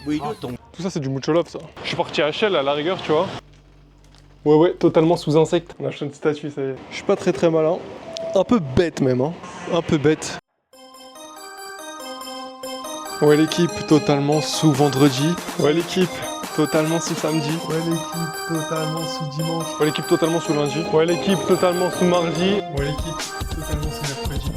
Tout ça c'est du mucho love ça. Je suis parti à Shell à la rigueur, tu vois. Ouais, totalement sous insecte. On achète une statue, ça y est. Je suis pas très malin. Un peu bête même, hein. Un peu bête. Ouais l'équipe, totalement sous vendredi. Ouais l'équipe, totalement sous samedi. Ouais l'équipe, totalement sous dimanche. Ouais l'équipe, totalement sous lundi. Ouais l'équipe, totalement sous mardi. Ouais l'équipe, totalement sous mercredi.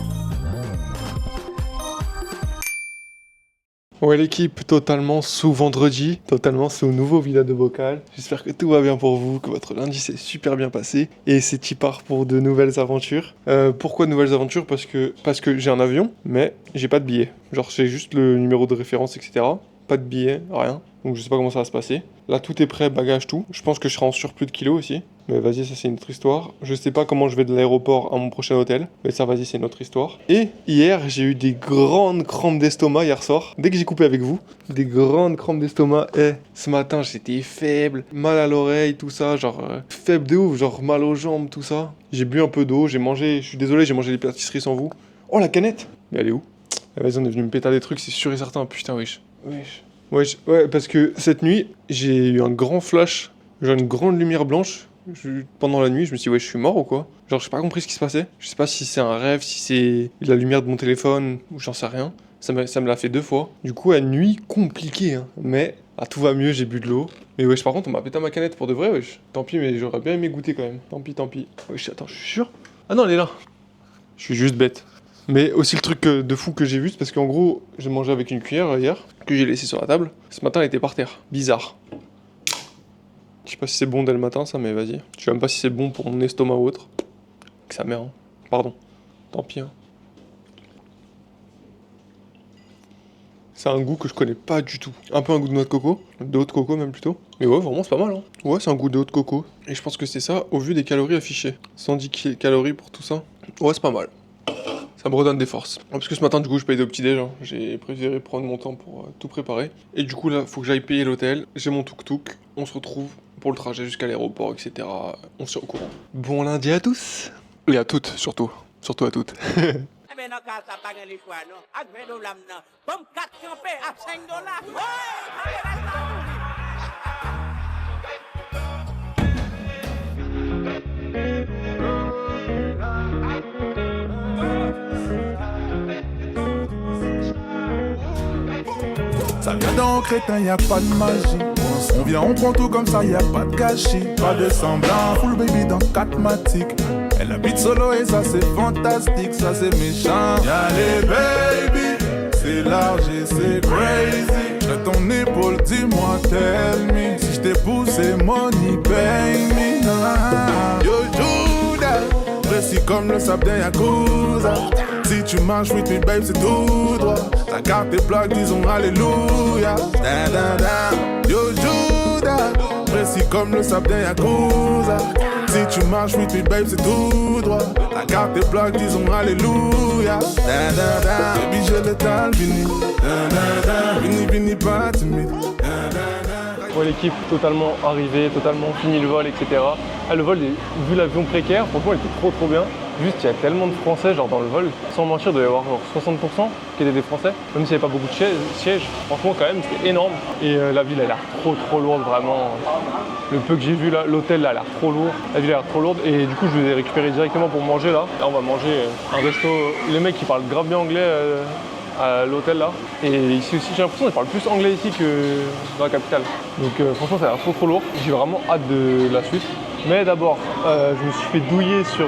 Ouais l'équipe, totalement sous vendredi, totalement sous nouveau Villa de Bocal. J'espère que tout va bien pour vous, que votre lundi s'est super bien passé. Et c'est y part pour de nouvelles aventures. Pourquoi de nouvelles aventures? Parce que j'ai un avion, mais j'ai pas de billet. Genre j'ai juste le numéro de référence, etc. Pas de billet, rien. Donc je sais pas comment ça va se passer. Là tout est prêt, bagage, tout. Je pense que je serai en surplus de kilos aussi. Mais vas-y, ça c'est une autre histoire. Je sais pas comment je vais de l'aéroport à mon prochain hôtel. Mais ça, vas-y, c'est une autre histoire. Et hier, j'ai eu des grandes crampes d'estomac hier soir. Dès que j'ai coupé avec vous, des grandes crampes d'estomac. Et ce matin, j'étais faible, mal à l'oreille, tout ça. Genre faible de ouf, genre mal aux jambes, tout ça. J'ai bu un peu d'eau, j'ai mangé. Je suis désolé, j'ai mangé des pâtisseries sans vous. Oh, la canette! Mais elle est où? Ah, vas-y, on est venu me péter des trucs, c'est sûr et certain. Putain, wesh. Ouais, parce que cette nuit, j'ai eu un grand flash. Genre une grande lumière blanche. Pendant la nuit, je me suis dit, ouais, je suis mort ou quoi? Genre, j'ai pas compris ce qui se passait. Je sais pas si c'est un rêve, si c'est la lumière de mon téléphone, ou j'en sais rien. Ça me l'a fait 2 fois. Du coup, une nuit compliquée, hein. Mais, tout va mieux, j'ai bu de l'eau. Mais wesh, par contre, on m'a pété ma canette pour de vrai, wesh. Tant pis, mais j'aurais bien aimé goûter quand même. Tant pis. Wesh, attends, je suis sûr? Ah non, elle est là. Je suis juste bête. Mais aussi le truc de fou que j'ai vu, c'est parce qu'en gros, j'ai mangé avec une cuillère hier, que j'ai laissé sur la table. Ce matin, elle était par terre. Bizarre. Je sais pas si c'est bon dès le matin ça, mais vas-y. Je sais même pas si c'est bon pour mon estomac ou autre. Que sa mère, hein. Pardon. Tant pis, hein. C'est un goût que je connais pas du tout. Un peu un goût de noix de coco. De haute coco même plutôt. Mais ouais, vraiment c'est pas mal, hein. Ouais, c'est un goût de haute coco. Et je pense que c'est ça au vu des calories affichées. 110 calories pour tout ça. Ouais, c'est pas mal. Ça me redonne des forces. Parce que ce matin, du coup, je paye au petit-déj. Hein. J'ai préféré prendre mon temps pour tout préparer. Et du coup, là, faut que j'aille payer l'hôtel. J'ai mon tuk-tuk. On se retrouve pour le trajet jusqu'à l'aéroport, etc. On se tient au courant. Bon lundi à tous. Et à toutes, surtout. Surtout à toutes. Ça vient d'un crétin, y a pas de magie. On vient, on prend tout comme ça, y a pas de gâchis. Pas de semblant, full baby dans 4 matiques. Elle habite solo et ça c'est fantastique, ça c'est méchant. Y'a les baby, c'est large et c'est crazy. J'ai ton épaule, dis-moi, tell me. Si j't'ai poussé, money, pay me. Yo Judas, précis comme le sable d'un Yakuza. Si tu marches, oui, tu babe, c'est tout droit. Ta carte est plaque, disons alléluia. Da, da, da. Yo Judas, précis comme le sable d'un Yakuza. Si tu marches, oui, tu babe, c'est tout droit. Ta carte est plaque, disons alléluia. Da, da, da. Baby, je l'étale, vini. Da, da, da. Vini, pas timide. Da, da, da. Ouais, l'équipe totalement arrivée, totalement fini le vol, etc. Ah, le vol, vu l'avion précaire, franchement, il était trop bien. Juste, il y a tellement de Français genre dans le vol. Sans mentir, il doit y avoir genre 60% qui étaient des Français. Même s'il n'y avait pas beaucoup de sièges. Franchement, quand même, c'était énorme. Et la ville a l'air trop lourde, vraiment. Le peu que j'ai vu là, l'hôtel là, a l'air trop lourd. La ville a l'air trop lourde. Et du coup, je vous ai récupéré directement pour manger là. Là, on va manger un resto. Les mecs, qui parlent grave bien anglais à l'hôtel là. Et ici aussi, j'ai l'impression qu'ils parlent plus anglais ici que dans la capitale. Donc franchement, ça a l'air trop lourd. J'ai vraiment hâte de la suite. Mais d'abord, je me suis fait douiller sur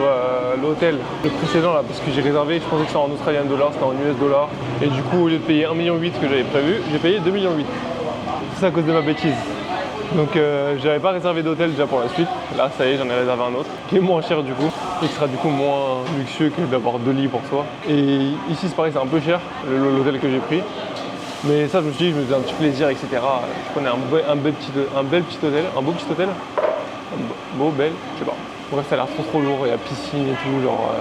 l'hôtel, le précédent là, parce que j'ai réservé, je pensais que c'était en Australian dollar, c'était en US dollar. Et du coup, au lieu de payer 1,8 million que j'avais prévu, j'ai payé 2,8 millions. C'est à cause de ma bêtise. Donc j'avais pas réservé d'hôtel déjà pour la suite. Là, ça y est, j'en ai réservé un autre, qui est moins cher du coup, et qui sera du coup moins luxueux que d'avoir 2 lits pour soi. Et ici, c'est pareil, c'est un peu cher, l'hôtel que j'ai pris. Mais ça, je me suis dit, je me faisais un petit plaisir, etc. Je prenais un bel petit hôtel, un beau petit hôtel. Beau, belle, je sais pas. Bref, ça a l'air trop lourd, il y a piscine et tout, genre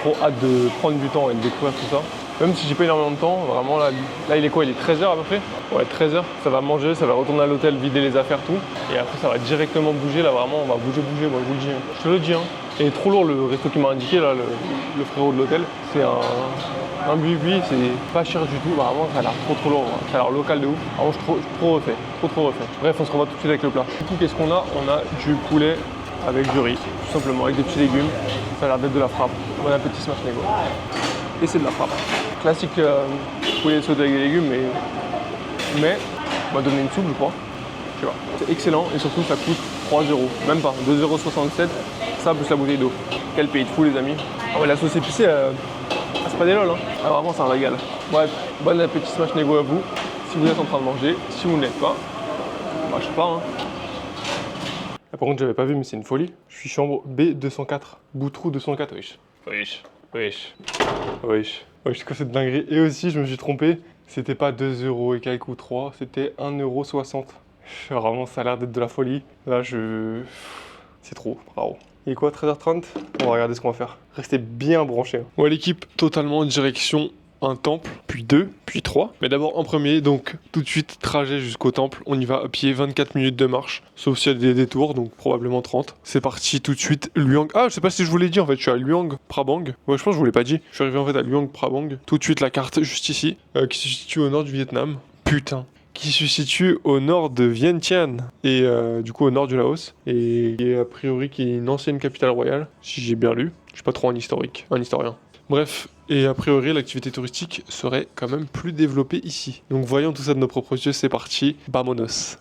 trop hâte de prendre du temps et de découvrir tout ça. Même si j'ai pas énormément de temps, vraiment là il est quoi? Il est 13h à peu près? Ouais, 13h, ça va manger, ça va retourner à l'hôtel, vider les affaires, tout. Et après ça va directement bouger, là vraiment on va bouger, moi je vous le dis. Je te le dis, hein. Et trop lourd le resto qui m'a indiqué, là, le frérot de l'hôtel. C'est un bui-bui, c'est pas cher du tout, vraiment ça a l'air trop lourd, hein. Ça a l'air local de ouf. Vraiment je suis trop refait, trop refait. Bref, on se revoit tout de suite avec le plat. Du coup, qu'est-ce qu'on a? On a du poulet avec du riz, tout simplement, avec des petits légumes. Ça a l'air d'être de la frappe. Bon appétit Smash Nego. Et c'est de la frappe. Classique poulet sauté avec des légumes, mais on va donner une soupe, je crois. Je sais pas. C'est excellent et surtout ça coûte 3 €. Même pas, 2,67 €. Ça plus la bouteille d'eau. Quel pays de fou, les amis. Ah ouais, la sauce épicée, c'est pas des lol, hein. Ah, vraiment, c'est un régal. Bref, bon appétit Smash Nego à vous. Si vous êtes en train de manger, si vous ne l'êtes pas, bah je sais pas, hein. Ah, par contre, j'avais pas vu, mais c'est une folie. Je suis chambre B204, Boutroux 204, wesh. Wesh. C'est quoi cette dinguerie? Et aussi, je me suis trompé, c'était pas 2 € et quelques ou 3, c'était 1,60 €. Vraiment, ça a l'air d'être de la folie. Là, c'est trop, bravo. Il est quoi, 13h30? On va regarder ce qu'on va faire. Restez bien branchés. Hein. Ouais, l'équipe, totalement en direction un temple, puis 2, puis 3. Mais d'abord en premier, donc tout de suite, trajet jusqu'au temple. On y va à pied, 24 minutes de marche. Sauf s'il y a des détours, donc probablement 30. C'est parti tout de suite, Luang. Ah, je sais pas si je vous l'ai dit en fait, je suis à Luang Prabang. Ouais, je pense que je vous l'ai pas dit. Je suis arrivé en fait à Luang Prabang. Tout de suite la carte juste ici, qui se situe au nord du Vietnam. Putain. Qui se situe au nord de Vientiane et du coup au nord du Laos et qui est a priori qui est une ancienne capitale royale, si j'ai bien lu. Je suis pas trop un historien. Bref, et a priori l'activité touristique serait quand même plus développée ici. Donc voyons tout ça de nos propres yeux, c'est parti, vamonos.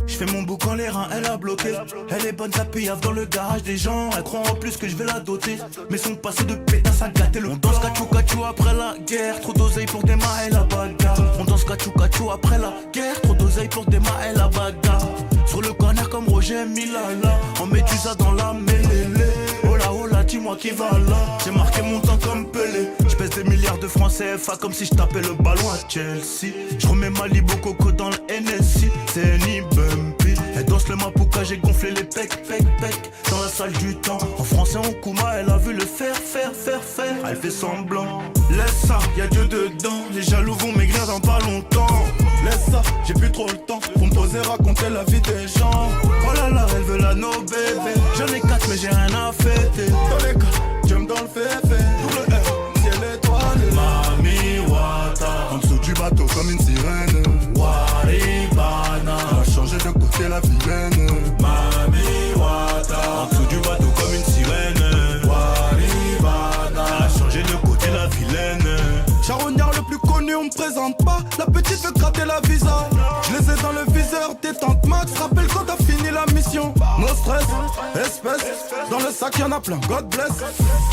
Je fais mon bouc quand les reins, elle a bloqué. Elle est bonne, ça payave dans le garage des gens. Elle croit en plus que je vais la doter. Mais son passé de pétasse a gâté le. On danse cachou après la guerre. Trop d'oseille pour démarrer la bagarre. On danse cachou après la guerre. Trop d'oseille pour démarrer la bagarre. Sur le corner comme Roger Milala. On met du ça dans la mêlée. Oh là, dis-moi qui va là. J'ai marqué mon temps comme Pelé. Je pèse des milliards de francs CFA comme si je tapais le ballon à Chelsea. Je remets Malibu Coco dans le NSI. C'est ni bumpy. Elle danse le mapouka, j'ai gonflé les pecs. Dans la salle du temps. En français on Kuma, elle a vu le faire. Elle fait semblant. Laisse ça, y'a Dieu dedans. Les jaloux vont maigrir dans pas longtemps. Laisse ça, j'ai plus trop le temps pour me poser, raconter la vie des gens. Oh là là, elle veut la no bébé. J'en ai 4 mais j'ai rien à fêter. Dans les cas, j'aime dans le féfé. Double R, ciel étoilé. Mami Wata, en dessous du bateau comme une sirène. Waribana, on a changé de côté la vilaine. Mami Wata, en dessous du bateau comme une sirène. Waribana, on a changé de côté la vilaine. Charognard le plus connu, on me présente pas. La petite veut gratter la visa. Je les ai dans le viseur, détente max. Rappelle quand t'as fini la mission. No stress, espèce. Dans le sac y'en a plein, God bless.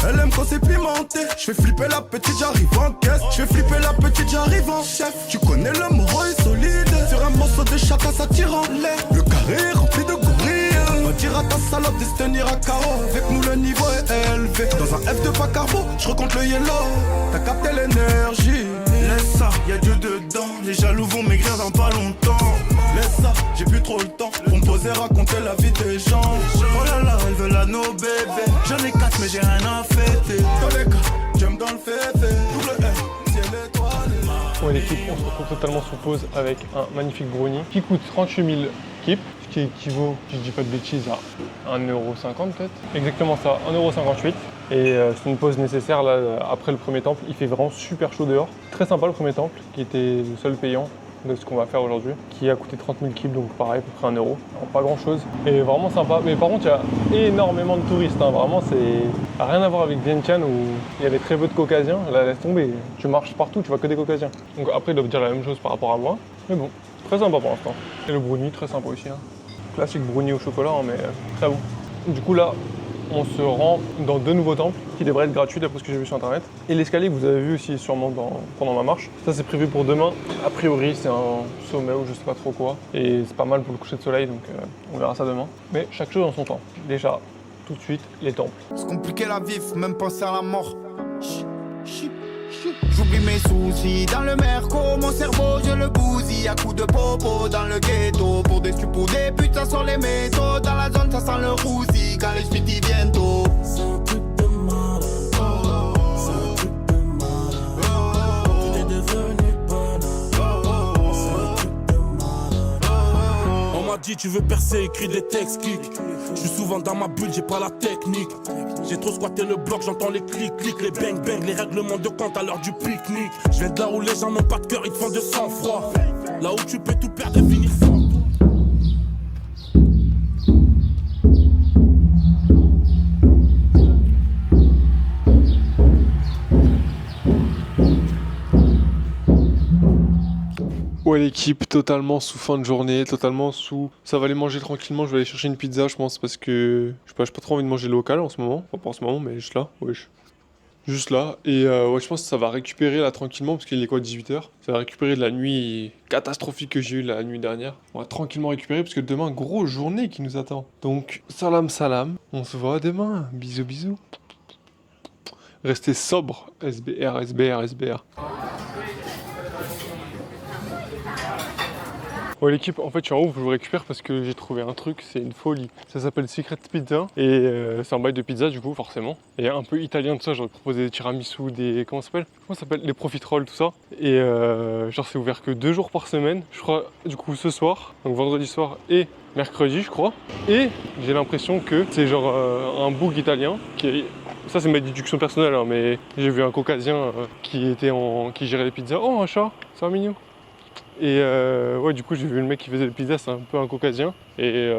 Elle aime quand c'est pimenté. Je fais flipper la petite, j'arrive en caisse. Je fais flipper la petite, j'arrive en chef. Tu connais le moro est solide. Sur un morceau de chacun ça tire en l'air. Le carré est rempli de gorilles. On dira à ta salope de se tenir à carreau. Avec nous le niveau est élevé. Dans un F de pas carbo, je recompte le yellow. T'as capté l'énergie. Laisse ça, y'a Dieu dedans. Les jaloux vont maigrir dans pas longtemps. Laisse ça, j'ai plus trop le temps pour me poser, raconter la vie des gens. Oh là là, elle veut la no bébé. J'en ai 4 mais j'ai rien à fêter. Dans les cas, j'aime dans le féfé. Double R, ciel étoilé. Ouais, l'équipe, on se retrouve totalement sur pause avec un magnifique brownie qui coûte 38 000 kips, ce qui équivaut, si je dis pas de bêtises, à 1,50 € peut-être. Exactement ça, 1,58 €. Et c'est une pause nécessaire là, après le premier temple. Il fait vraiment super chaud dehors. Très sympa le premier temple, qui était le seul payant de ce qu'on va faire aujourd'hui, qui a coûté 30 000 kips, donc pareil, à peu près 1 €. Alors, pas grand chose. Et vraiment sympa. Mais par contre, il y a énormément de touristes. Hein. Vraiment, c'est rien à voir avec Vientiane où il y avait très peu de caucasiens. Là, laisse tomber. Tu marches partout, tu vois que des caucasiens. Donc après, ils doivent dire la même chose par rapport à moi. Mais bon, très sympa pour l'instant. Et le brownie, très sympa aussi. Hein. Classique brownie au chocolat, hein, mais très bon. Du coup, là, on se rend dans 2 nouveaux temples qui devraient être gratuits d'après ce que j'ai vu sur internet. Et l'escalier que vous avez vu aussi sûrement pendant ma marche, ça c'est prévu pour demain. A priori c'est un sommet ou je sais pas trop quoi. Et c'est pas mal pour le coucher de soleil donc on verra ça demain. Mais chaque chose en son temps. Déjà, tout de suite, les temples. C'est compliqué la vie, faut même penser à la mort. J'oublie mes soucis dans le merco, mon cerveau je le bousille à coups de popo dans le ghetto. Pour des stupes ou des putes ça sort les métaux. Dans la zone ça sent le roussi quand les suites y bientôt. C'est un truc de malade. C'est un truc de malade. Tout est devenu banal. C'est un truc de malade. On m'a dit tu veux percer, écris des textes kick. Je suis souvent dans ma bulle, j'ai pas la technique. J'ai trop squatté le bloc, j'entends les clics, les bang bang, les règlements de compte à l'heure du pique-nique. Je viens de là où les gens n'ont pas de cœur, ils te font de sang-froid. Là où tu peux tout perdre et finir fort. Ouais, l'équipe totalement sous fin de journée, totalement sous... Ça va aller manger tranquillement, je vais aller chercher une pizza je pense parce que... Je sais pas, j'ai pas trop envie de manger local en ce moment. Enfin pas en ce moment mais juste là, wesh. Juste là, et ouais je pense que ça va récupérer là tranquillement parce qu'il est quoi 18h. Ça va récupérer de la nuit catastrophique que j'ai eue la nuit dernière. On va tranquillement récupérer parce que demain grosse journée qui nous attend. Donc salam salam, on se voit demain, bisous bisous. Restez sobre, SBR, SBR, SBR. Ouais l'équipe, en fait je suis en haut, je vous récupère parce que j'ai trouvé un truc, c'est une folie. Ça s'appelle Secret Pizza et c'est un bail de pizza du coup forcément. Et un peu italien tout ça, j'aurais proposé des tiramisu, des... Comment ça s'appelle les profiteroles, tout ça. Et genre c'est ouvert que 2 jours par semaine, je crois du coup ce soir, donc vendredi soir et mercredi je crois. Et j'ai l'impression que c'est genre un boug italien qui est... Ça c'est ma déduction personnelle hein, mais j'ai vu un caucasien qui gérait les pizzas. Oh un chat, c'est un mignon. Et ouais du coup j'ai vu le mec qui faisait les pizzas, c'est un peu un caucasien. Et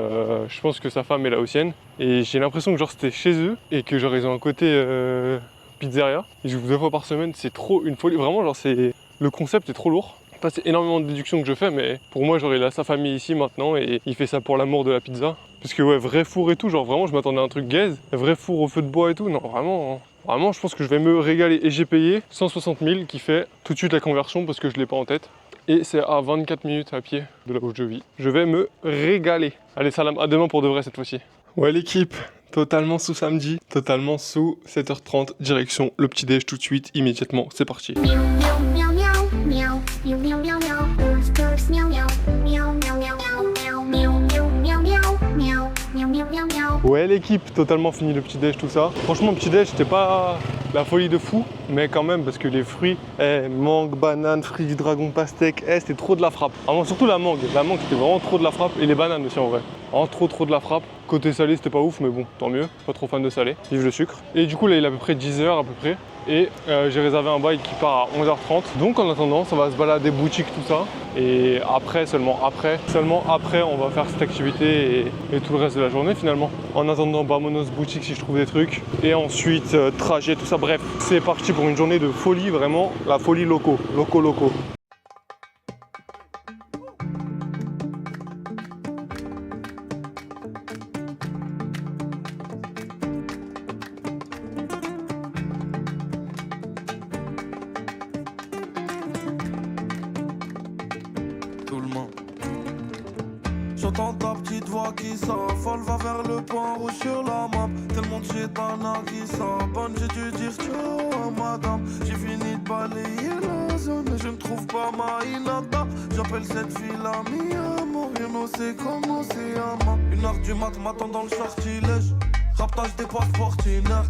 je pense que sa femme est laotienne. Et j'ai l'impression que genre c'était chez eux et que genre ils ont un côté pizzeria. Ils jouent 2 fois par semaine, c'est trop une folie. Vraiment genre c'est... Le concept est trop lourd. Ça c'est énormément de déductions que je fais mais pour moi genre il a sa famille ici maintenant et il fait ça pour l'amour de la pizza. Parce que ouais vrai four et tout, genre vraiment je m'attendais à un truc gaze. Vrai four au feu de bois et tout, non vraiment... Vraiment je pense que je vais me régaler et j'ai payé 160 000 qui fait tout de suite la conversion parce que je l'ai pas en tête. Et c'est à 24 minutes à pied de là où je vis. Je vais me régaler. Allez salam, à demain pour de vrai cette fois-ci. Ouais l'équipe, totalement sous samedi, totalement sous 7h30, direction le petit déj tout de suite, immédiatement, c'est parti. Ouais l'équipe, totalement fini le petit déj tout ça. Franchement le petit déj c'était pas la folie de fou, mais quand même parce que les fruits, mangue, banane, fruits du dragon, pastèque, c'était trop de la frappe. Vraiment, surtout la mangue c'était vraiment trop de la frappe et les bananes aussi en vrai. Vraiment trop de la frappe. Côté salé c'était pas ouf mais bon tant mieux, pas trop fan de salé, vive le sucre. Et du coup là il est à peu près 10h à peu près. Et j'ai réservé un bail qui part à 11h30. Donc en attendant, ça va se balader boutique tout ça. Et après, seulement après, on va faire cette activité et tout le reste de la journée finalement. En attendant, Bamonos boutique si je trouve des trucs. Et ensuite, trajet, tout ça. Bref, c'est parti pour une journée de folie, vraiment la folie loco. J'entends ta petite voix qui s'affole, va vers le point rouge sur la map. Tellement de chétana qui s'abonne, j'ai dû dire ciao à madame. J'ai fini de balayer la zone, je ne trouve pas ma inata. J'appelle cette fille la mi-amour, rien ne sait comment c'est à ma. 1h du mat, m'attend dans le sortilège. Raptage des passeports tiner.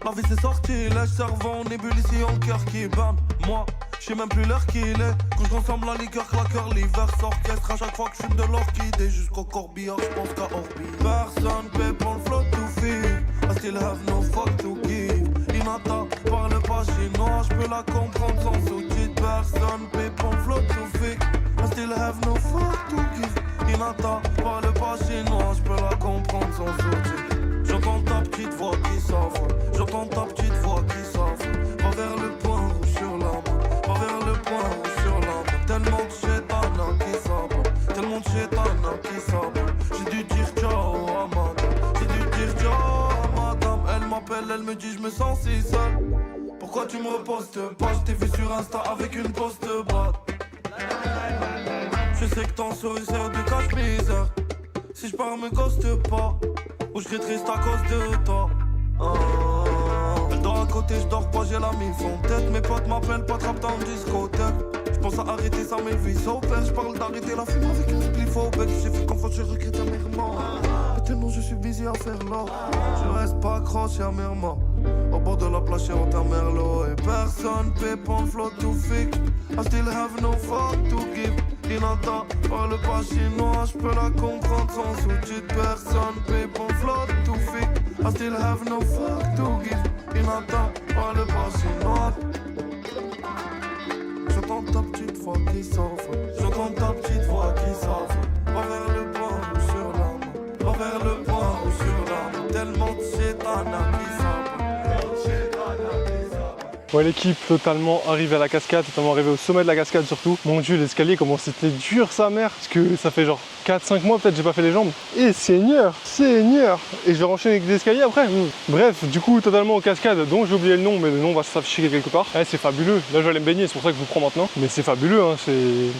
La vie c'est sortilège, cerveau en ébullition, cœur qui bam. Moi, je sais même plus l'heure qu'il est. Quand je consomme la liqueur, claqueur, l'hiver s'orchestre. À chaque fois que je fume de l'orchidée, jusqu'au corbillard, je pense qu'à Orbi. Personne paie pour le flotte to feed. I still have no fuck to give. Inata parle pas chinois, je peux la comprendre sans sous-titres. Personne paie pour le flotte to feed. I still have no fuck to give. Inata parle pas chinois, je peux la comprendre sans sous-titres. J'entends ta petite voix qui s'envole. J'entends ta petite voix qui s'envole. Va vers le point rouge sur la main. Va vers le point rouge sur la main. Tellement de chétana qui s'abonne. Tellement de chétana qui s'abonne. J'ai dû dire ciao à madame. J'ai dû dire ciao à madame. Elle m'appelle, elle me dit je me sens si seul. Pourquoi tu me repostes pas? Je t'ai vu sur Insta avec une poste batte. Je sais que ton sourire sert de cache-misère. Si je pars me coste pas. Ou je serai triste à cause de toi. Elle dort à côté, je dors pas, j'ai j'ai la mif en tête. Mes potes m'appellent pas trap dans le discothèque. J'pense à arrêter ça, mais vie au père. J'parle d'arrêter la fume avec une spliff au bec. J'ai fait confiance, je regrette amèrement. Mais tellement je suis busy à faire l'or. Je reste pas accroché amèrement. Au bord de la plage, j'ai ta merlot. Et personne paie pour un flot to fake. I still have no fuck to give. Inata, parle pas chinois, j'peux la comprendre sans sous-titres. Personne paie pour un flot to fake. I still have no fuck to give. Inata, parle pas chinois. J'entends ta petite voix qui s'enfle. J'entends ta petite voix qui s'enfle. Va vers le point ou sur la main. Va vers le point ou sur la main. Tellement de chétana qui s'enfle. Ouais, l'équipe totalement arrivée à la cascade, totalement arrivée au sommet de la cascade surtout. Mon dieu, l'escalier, comment c'était dur sa mère. Parce que ça fait genre 4-5 mois peut-être j'ai pas fait les jambes. Et Seigneur. Et je vais enchaîner avec des escaliers après. Bref, du coup totalement aux cascades, dont j'ai oublié le nom, mais le nom va s'afficher quelque part. Ouais, c'est fabuleux. Là je vais aller me baigner, c'est pour ça que je vous prends maintenant. Mais c'est fabuleux, hein.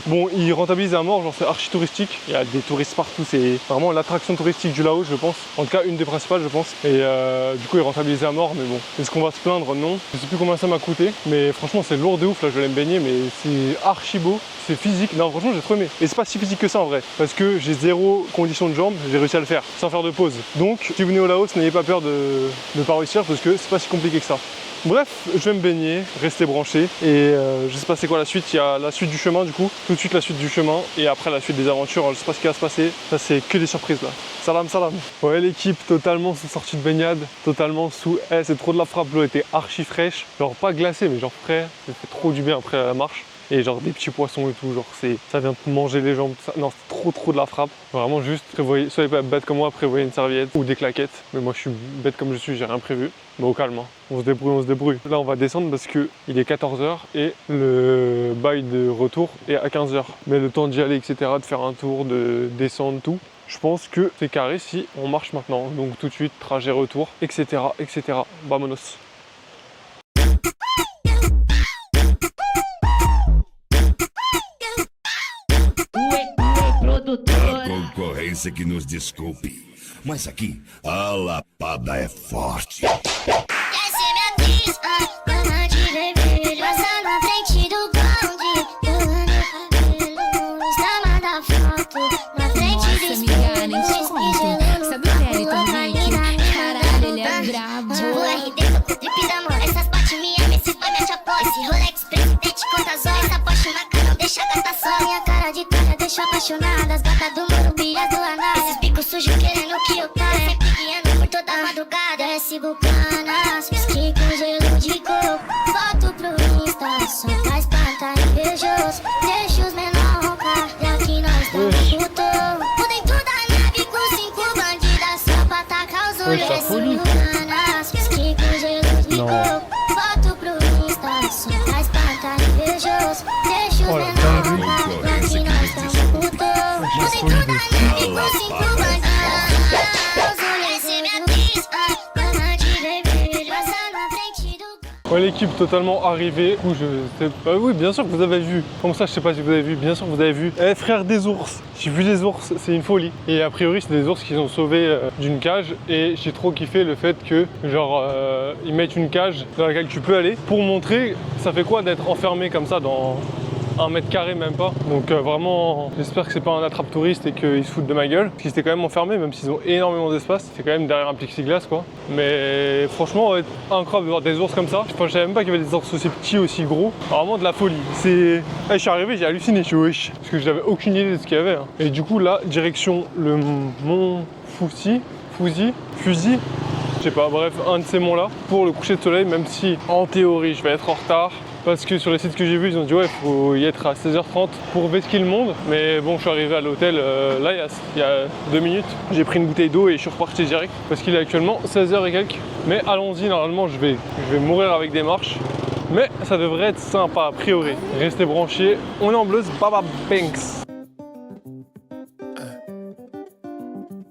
Bon, ils rentabilisent à mort, genre c'est archi touristique. Il y a des touristes partout, c'est vraiment l'attraction touristique du Laos, je pense. En tout cas, une des principales, je pense. Et du coup, ils rentabilisent à mort, mais bon. Est-ce qu'on va se plaindre? Non. Je sais plus combien ça m'a coûté, mais franchement, c'est lourd de ouf. Là, je vais aller me baigner, mais c'est archi beau. C'est physique. Non, franchement, j'ai trop aimé. Et c'est pas si physique que ça en vrai, parce que j'ai zéro condition de jambes, j'ai réussi à le faire sans faire de pause. Donc, si vous venez au Laos, n'ayez pas peur de ne pas réussir, parce que c'est pas si compliqué que ça. Bref, je vais me baigner, rester branché et je sais pas c'est quoi la suite, il y a la suite du chemin du coup, tout de suite la suite du chemin et après la suite des aventures, alors, je sais pas ce qui va se passer, ça c'est que des surprises là. Salam salam. Ouais, l'équipe totalement sous sortie de baignade, totalement sous, c'est trop de la frappe, l'eau était archi fraîche, genre pas glacée mais genre frais, ça fait trop du bien après la marche. Et genre des petits poissons et tout, genre ça vient de manger les jambes, ça. Non c'est trop de la frappe. Vraiment juste prévoyez, soyez pas bête comme moi, prévoyez une serviette ou des claquettes. Mais moi je suis bête comme je suis, j'ai rien prévu. Mais au calme, hein. On se débrouille. Là on va descendre parce que il est 14h et le bail de retour est à 15h. Mais le temps d'y aller, etc., de faire un tour, de descendre, tout. Je pense que c'est carré si on marche maintenant. Donc tout de suite, trajet retour, etc. Vamonos. A concorrência que nos desculpe, mas aqui a lapada é forte. Desce minha pista, cama de vermelho, passa na frente do bonde, pulando o cabelo, estampa da foto, na frente do espelho, nem te conto. Sabe o Wellington Rick? Caralho, ele é brabo. Tipo RD, tô com trip da mão, essas botes me amam, esse boy mete a pó, esse Rolex presidente conta zóia, essa Porsche na cara não deixa gastar só, minha cara de talha deixa apaixonada, as gatas do Morumbi, as do Aná, esses bicos sujos querendo que eu caia, sempre guiando por toda madrugada, desce bucanas, whisky com gelo de coco, foto pro Insta, só faz espantar invejoso, deixa os menor roncar, já que nós estamos no topo, por dentro da nave com 5 bandidas, só pra tacar os olhos, desce bucanas, whisky com gelo de coco, foto pro Insta, só faz espantar invejoso, deixa os menor roncar, já que nós estamos no topo, por dentro da nave com 5 bandidas. Ouais, l'équipe totalement arrivée. Du coup, je sais pas. Oui, bien sûr que vous avez vu. Comme ça, je sais pas si vous avez vu. Bien sûr que vous avez vu. Eh, frère, des ours. J'ai vu des ours, c'est une folie. Et a priori, c'est des ours qui sont sauvés d'une cage. Et j'ai trop kiffé le fait que, genre, ils mettent une cage dans laquelle tu peux aller pour montrer ça fait quoi d'être enfermé comme ça dans 1 mètre carré, même pas. Donc vraiment, j'espère que c'est pas un attrape touriste et qu'ils se foutent de ma gueule. Parce qu'ils étaient quand même enfermés, même s'ils ont énormément d'espace. C'est quand même derrière un plexiglas, quoi. Mais franchement, ouais, incroyable de voir des ours comme ça. Enfin, je savais même pas qu'il y avait des ours aussi petits, aussi gros. Vraiment de la folie. Je suis arrivé, j'ai halluciné, je suis wesh. Parce que j'avais aucune idée de ce qu'il y avait. Hein. Et du coup, là, direction le mont Fuji. Je sais pas, bref, un de ces monts-là, pour le coucher de soleil, même si en théorie je vais être en retard. Parce que sur les sites que j'ai vus, ils ont dit ouais, faut y être à 16h30 pour vesquiller le monde. Mais bon, je suis arrivé à l'hôtel là il y a 2 minutes. J'ai pris une bouteille d'eau et je suis reparti direct parce qu'il est actuellement 16h et quelques. Mais allons-y, normalement je vais mourir avec des marches. Mais ça devrait être sympa a priori. Restez branchés, on est en Bleus, Baba Banks.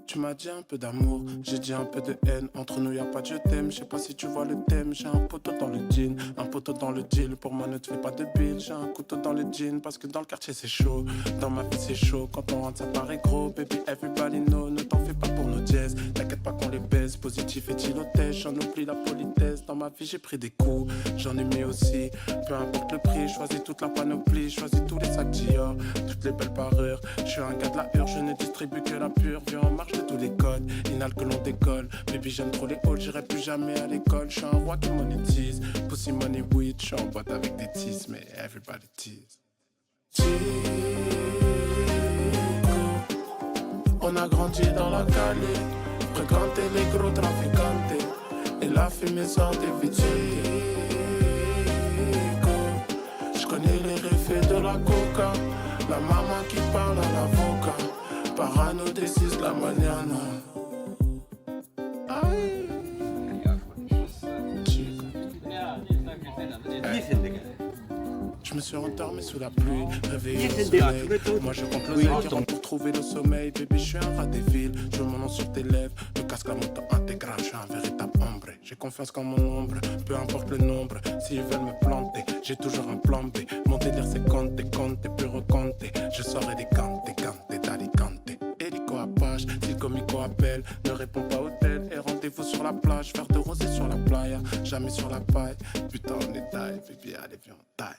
Tu m'as dit un peu d'amour, j'ai dit un peu de haine. Entre nous y'a pas de je t'aime, je sais pas si tu vois le thème. J'ai un poteau dans le jean, un poteau dans le deal. Pour moi ne te fais pas de bile, j'ai un couteau dans le jean. Parce que dans le quartier c'est chaud, dans ma vie c'est chaud. Quand on rentre ça paraît gros, baby everybody know. Nous t'en fais pas pour nos dièses. T'inquiète pas qu'on les baise, positif et tilotège. J'en oublie la politesse, dans ma vie j'ai pris des coups, j'en ai mis aussi. Peu importe le prix, choisis toute la panoplie, choisis tous les sacs Dior, toutes les belles parures. Je suis un gars de la hure, je ne distribue que la pure. Viens en marche de tous les codes, inhale que l'on décolle. Baby j'aime trop les halls, j'irai plus jamais à l'école. Je suis un roi qui monétise, pussy money weed. Je suis en boîte avec des tease, mais everybody tease. On a grandi dans la Cali, fréquenté les gros traficantes, et la fumée sort des vitres. Je connais les réfés de la coca, la maman qui parle à l'avocat, parano des 6 la mañana. Je me suis endormi sous la pluie, réveillé au soleil. Moi je compte l'oseille qui rentre pour trouver le sommeil. Baby je suis un rat des villes, je veux mon nom sur tes lèvres. Le casque à moto intégral, je suis un véritable ombre. J'ai confiance qu'en mon ombre, peu importe le nombre. S'ils veulent me planter, j'ai toujours un plan B. Mon délire c'est compter, puis recompter. Je saurai des cantes, d'alicante. Hélico Apache, si le comico appelle, ne réponds pas au tel. Et rendez-vous sur la plage, verre de rosé sur la playa. Jamais sur la paille, putain on est taille. Baby allez viens on taille.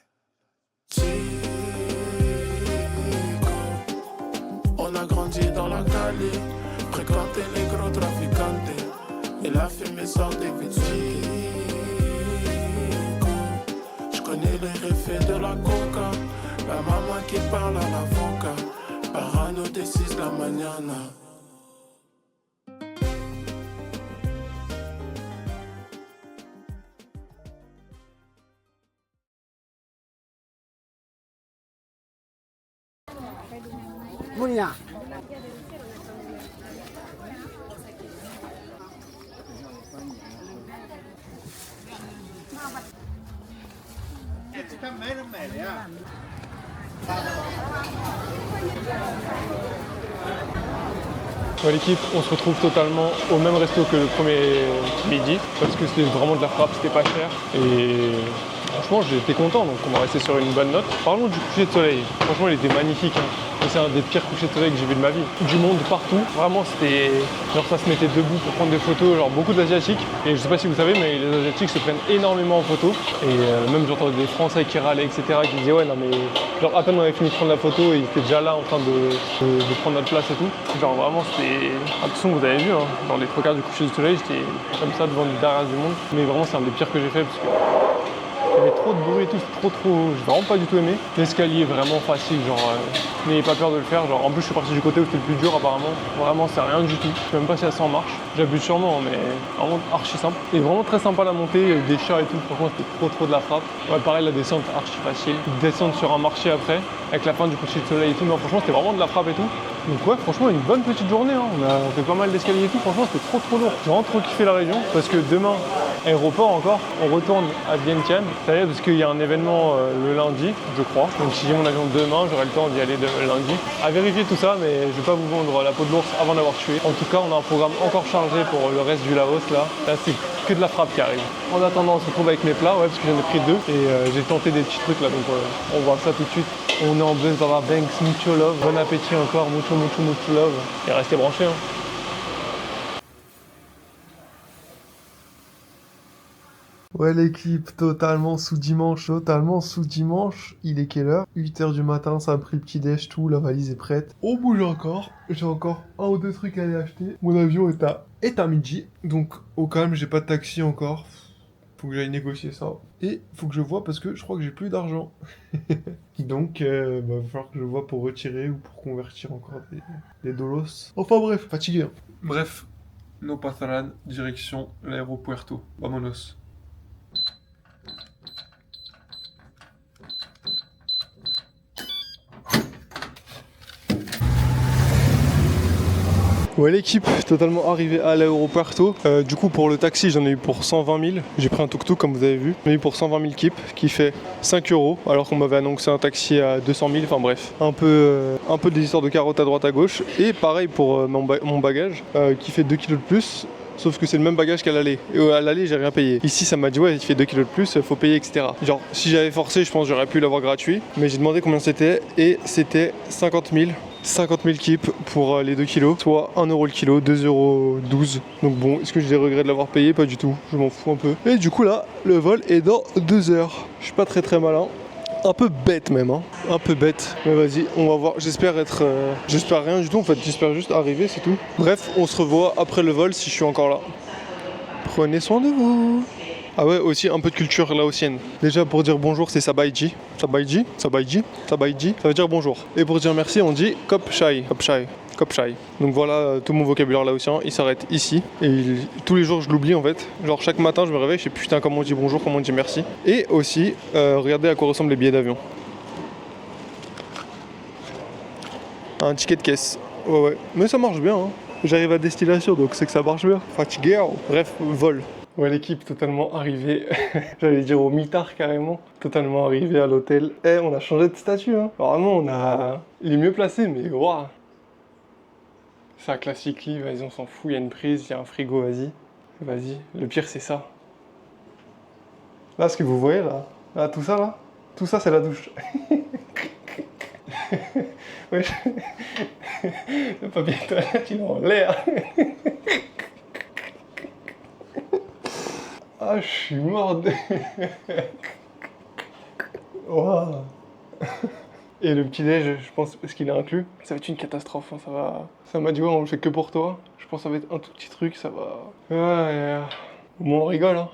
On a grandi dans la Cali, fréquenté les gros traficantes, et la fumée sort des vitres. Je connais les réfés de la coca, la maman qui parle à l'avocat, parano des 6 la mañana. Monia. Ouais, l'équipe, on se retrouve totalement au même resto que le premier midi parce que c'était vraiment de la frappe, c'était pas cher et franchement j'étais content, donc on va rester sur une bonne note. Parlons du coucher de soleil, franchement il était magnifique, hein. C'est un des pires couchers de soleil que j'ai vu de ma vie. Du monde partout, vraiment c'était genre ça se mettait debout pour prendre des photos, genre beaucoup d'asiatiques, et je sais pas si vous savez mais les asiatiques se prennent énormément en photo et même j'entendais des Français qui râlaient etc, qui disaient ouais non mais genre à peine on avait fini de prendre la photo et ils étaient déjà là en train de prendre notre place et tout. Genre vraiment c'était, attention vous avez vu hein, dans les 3 quarts du coucher du soleil j'étais comme ça devant le derrière du monde, mais vraiment c'est un des pires que j'ai fait parce que il y avait trop de bruit et tout, c'était trop... J'ai vraiment pas du tout aimé. L'escalier est vraiment facile, genre... n'ayez pas peur de le faire, genre... En plus je suis parti du côté où c'était le plus dur apparemment. Vraiment c'est rien du tout. Je sais même pas si ça marche. J'abuse sûrement, mais vraiment archi simple. Et vraiment très sympa la montée, il y a des chats et tout. Franchement c'était trop de la frappe. Ouais pareil la descente archi facile. Descendre sur un marché après, avec la fin du coucher de soleil et tout. Non franchement c'était vraiment de la frappe et tout. Donc ouais franchement une bonne petite journée, hein. On fait pas mal d'escaliers et tout. Franchement c'était trop lourd. J'ai vraiment trop kiffé la région parce que demain, aéroport encore, on retourne à Vientiane. Ça y est parce qu'il y a un événement le lundi, je crois. Donc si j'ai mon avion demain, j'aurai le temps d'y aller lundi. À vérifier tout ça, mais je vais pas vous vendre la peau de l'ours avant d'avoir tué. En tout cas, on a un programme encore chargé pour le reste du Laos là. Là c'est que de la frappe qui arrive. En attendant, on se retrouve avec mes plats, ouais, parce que j'en ai pris 2 et j'ai tenté des petits trucs là, donc on voit ça tout de suite. On est en Buzz Baba Banks, mucho love, bon appétit encore, mucho love. Et restez branchés. Hein. Ouais l'équipe, totalement sous dimanche. Il est quelle heure? 8h du matin, ça a pris le petit déj, tout, la valise est prête. On bouge encore, j'ai encore 1 ou 2 trucs à aller acheter. Mon avion est à midi, donc au calme, j'ai pas de taxi encore. Faut que j'aille négocier ça. Et faut que je vois parce que je crois que j'ai plus d'argent. Donc va falloir que je vois pour retirer ou pour convertir encore des dolos. Enfin bref, fatigué. Hein. Bref, no pasaran, direction l'aéropuerto. Vamonos. Ouais l'équipe, totalement arrivée à l'aéropuerto. Du coup pour le taxi j'en ai eu pour 120 000. J'ai pris un tuk-tuk comme vous avez vu. J'en ai eu pour 120 000 kip qui fait 5 € alors qu'on m'avait annoncé un taxi à 200 000. Enfin bref, un peu des histoires de carottes à droite à gauche. Et pareil pour mon bagage qui fait 2 kg de plus. Sauf que c'est le même bagage qu'à l'aller. Et à l'aller, j'ai rien payé. Ici, ça m'a dit, ouais, il fait 2 kg de plus, faut payer, etc. Genre, si j'avais forcé, je pense que j'aurais pu l'avoir gratuit. Mais j'ai demandé combien c'était. Et c'était 50 000 50 000 kips pour les 2 kilos, soit 1 euro le kilo, 2,12 €. Donc bon, est-ce que j'ai des regrets de l'avoir payé? Pas du tout, je m'en fous un peu. Et du coup là, le vol est dans 2 heures. Je suis pas très malin. Un peu bête même, hein. Un peu bête. Mais vas-y, on va voir. J'espère être... J'espère rien du tout en fait, j'espère juste arriver, c'est tout. Bref, on se revoit après le vol si je suis encore là. Prenez soin de vous. Ah ouais, aussi un peu de culture laotienne. Déjà pour dire bonjour, c'est Sabaiji. Sabaiji, Sabaiji, Sabaiji. Ça veut dire bonjour. Et pour dire merci, on dit Kop Chai. Kop Chai. Kop Chai. Donc voilà, tout mon vocabulaire laotien, il s'arrête ici. Et tous les jours, je l'oublie en fait. Genre chaque matin, je me réveille, je sais putain comment on dit bonjour, comment on dit merci. Et aussi, regardez à quoi ressemblent les billets d'avion. Un ticket de caisse. Ouais. Mais ça marche bien, hein. J'arrive à destination, donc c'est que ça marche bien. Fatigué. Bref, vol. Ouais, l'équipe totalement arrivée, j'allais dire au mitard carrément, totalement arrivée à l'hôtel. Eh, on a changé de statut, hein. Vraiment, il est mieux placé, mais waouh. C'est un classique lit, vas-y, on s'en fout, il y a une prise, il y a un frigo, vas-y. Vas-y, le pire c'est ça. Là, ce que vous voyez là, tout ça, c'est la douche. Ouais, le papier de toilette, il est en l'air. Ah, je suis mort de... Wow. Et le petit-déj, je pense, parce qu'il est inclus, ça va être une catastrophe, hein, ça va... Ça m'a dit, ouais, on le fait que pour toi. Je pense que ça va être un tout petit truc, ça va... Ouais, bon, on rigole, hein.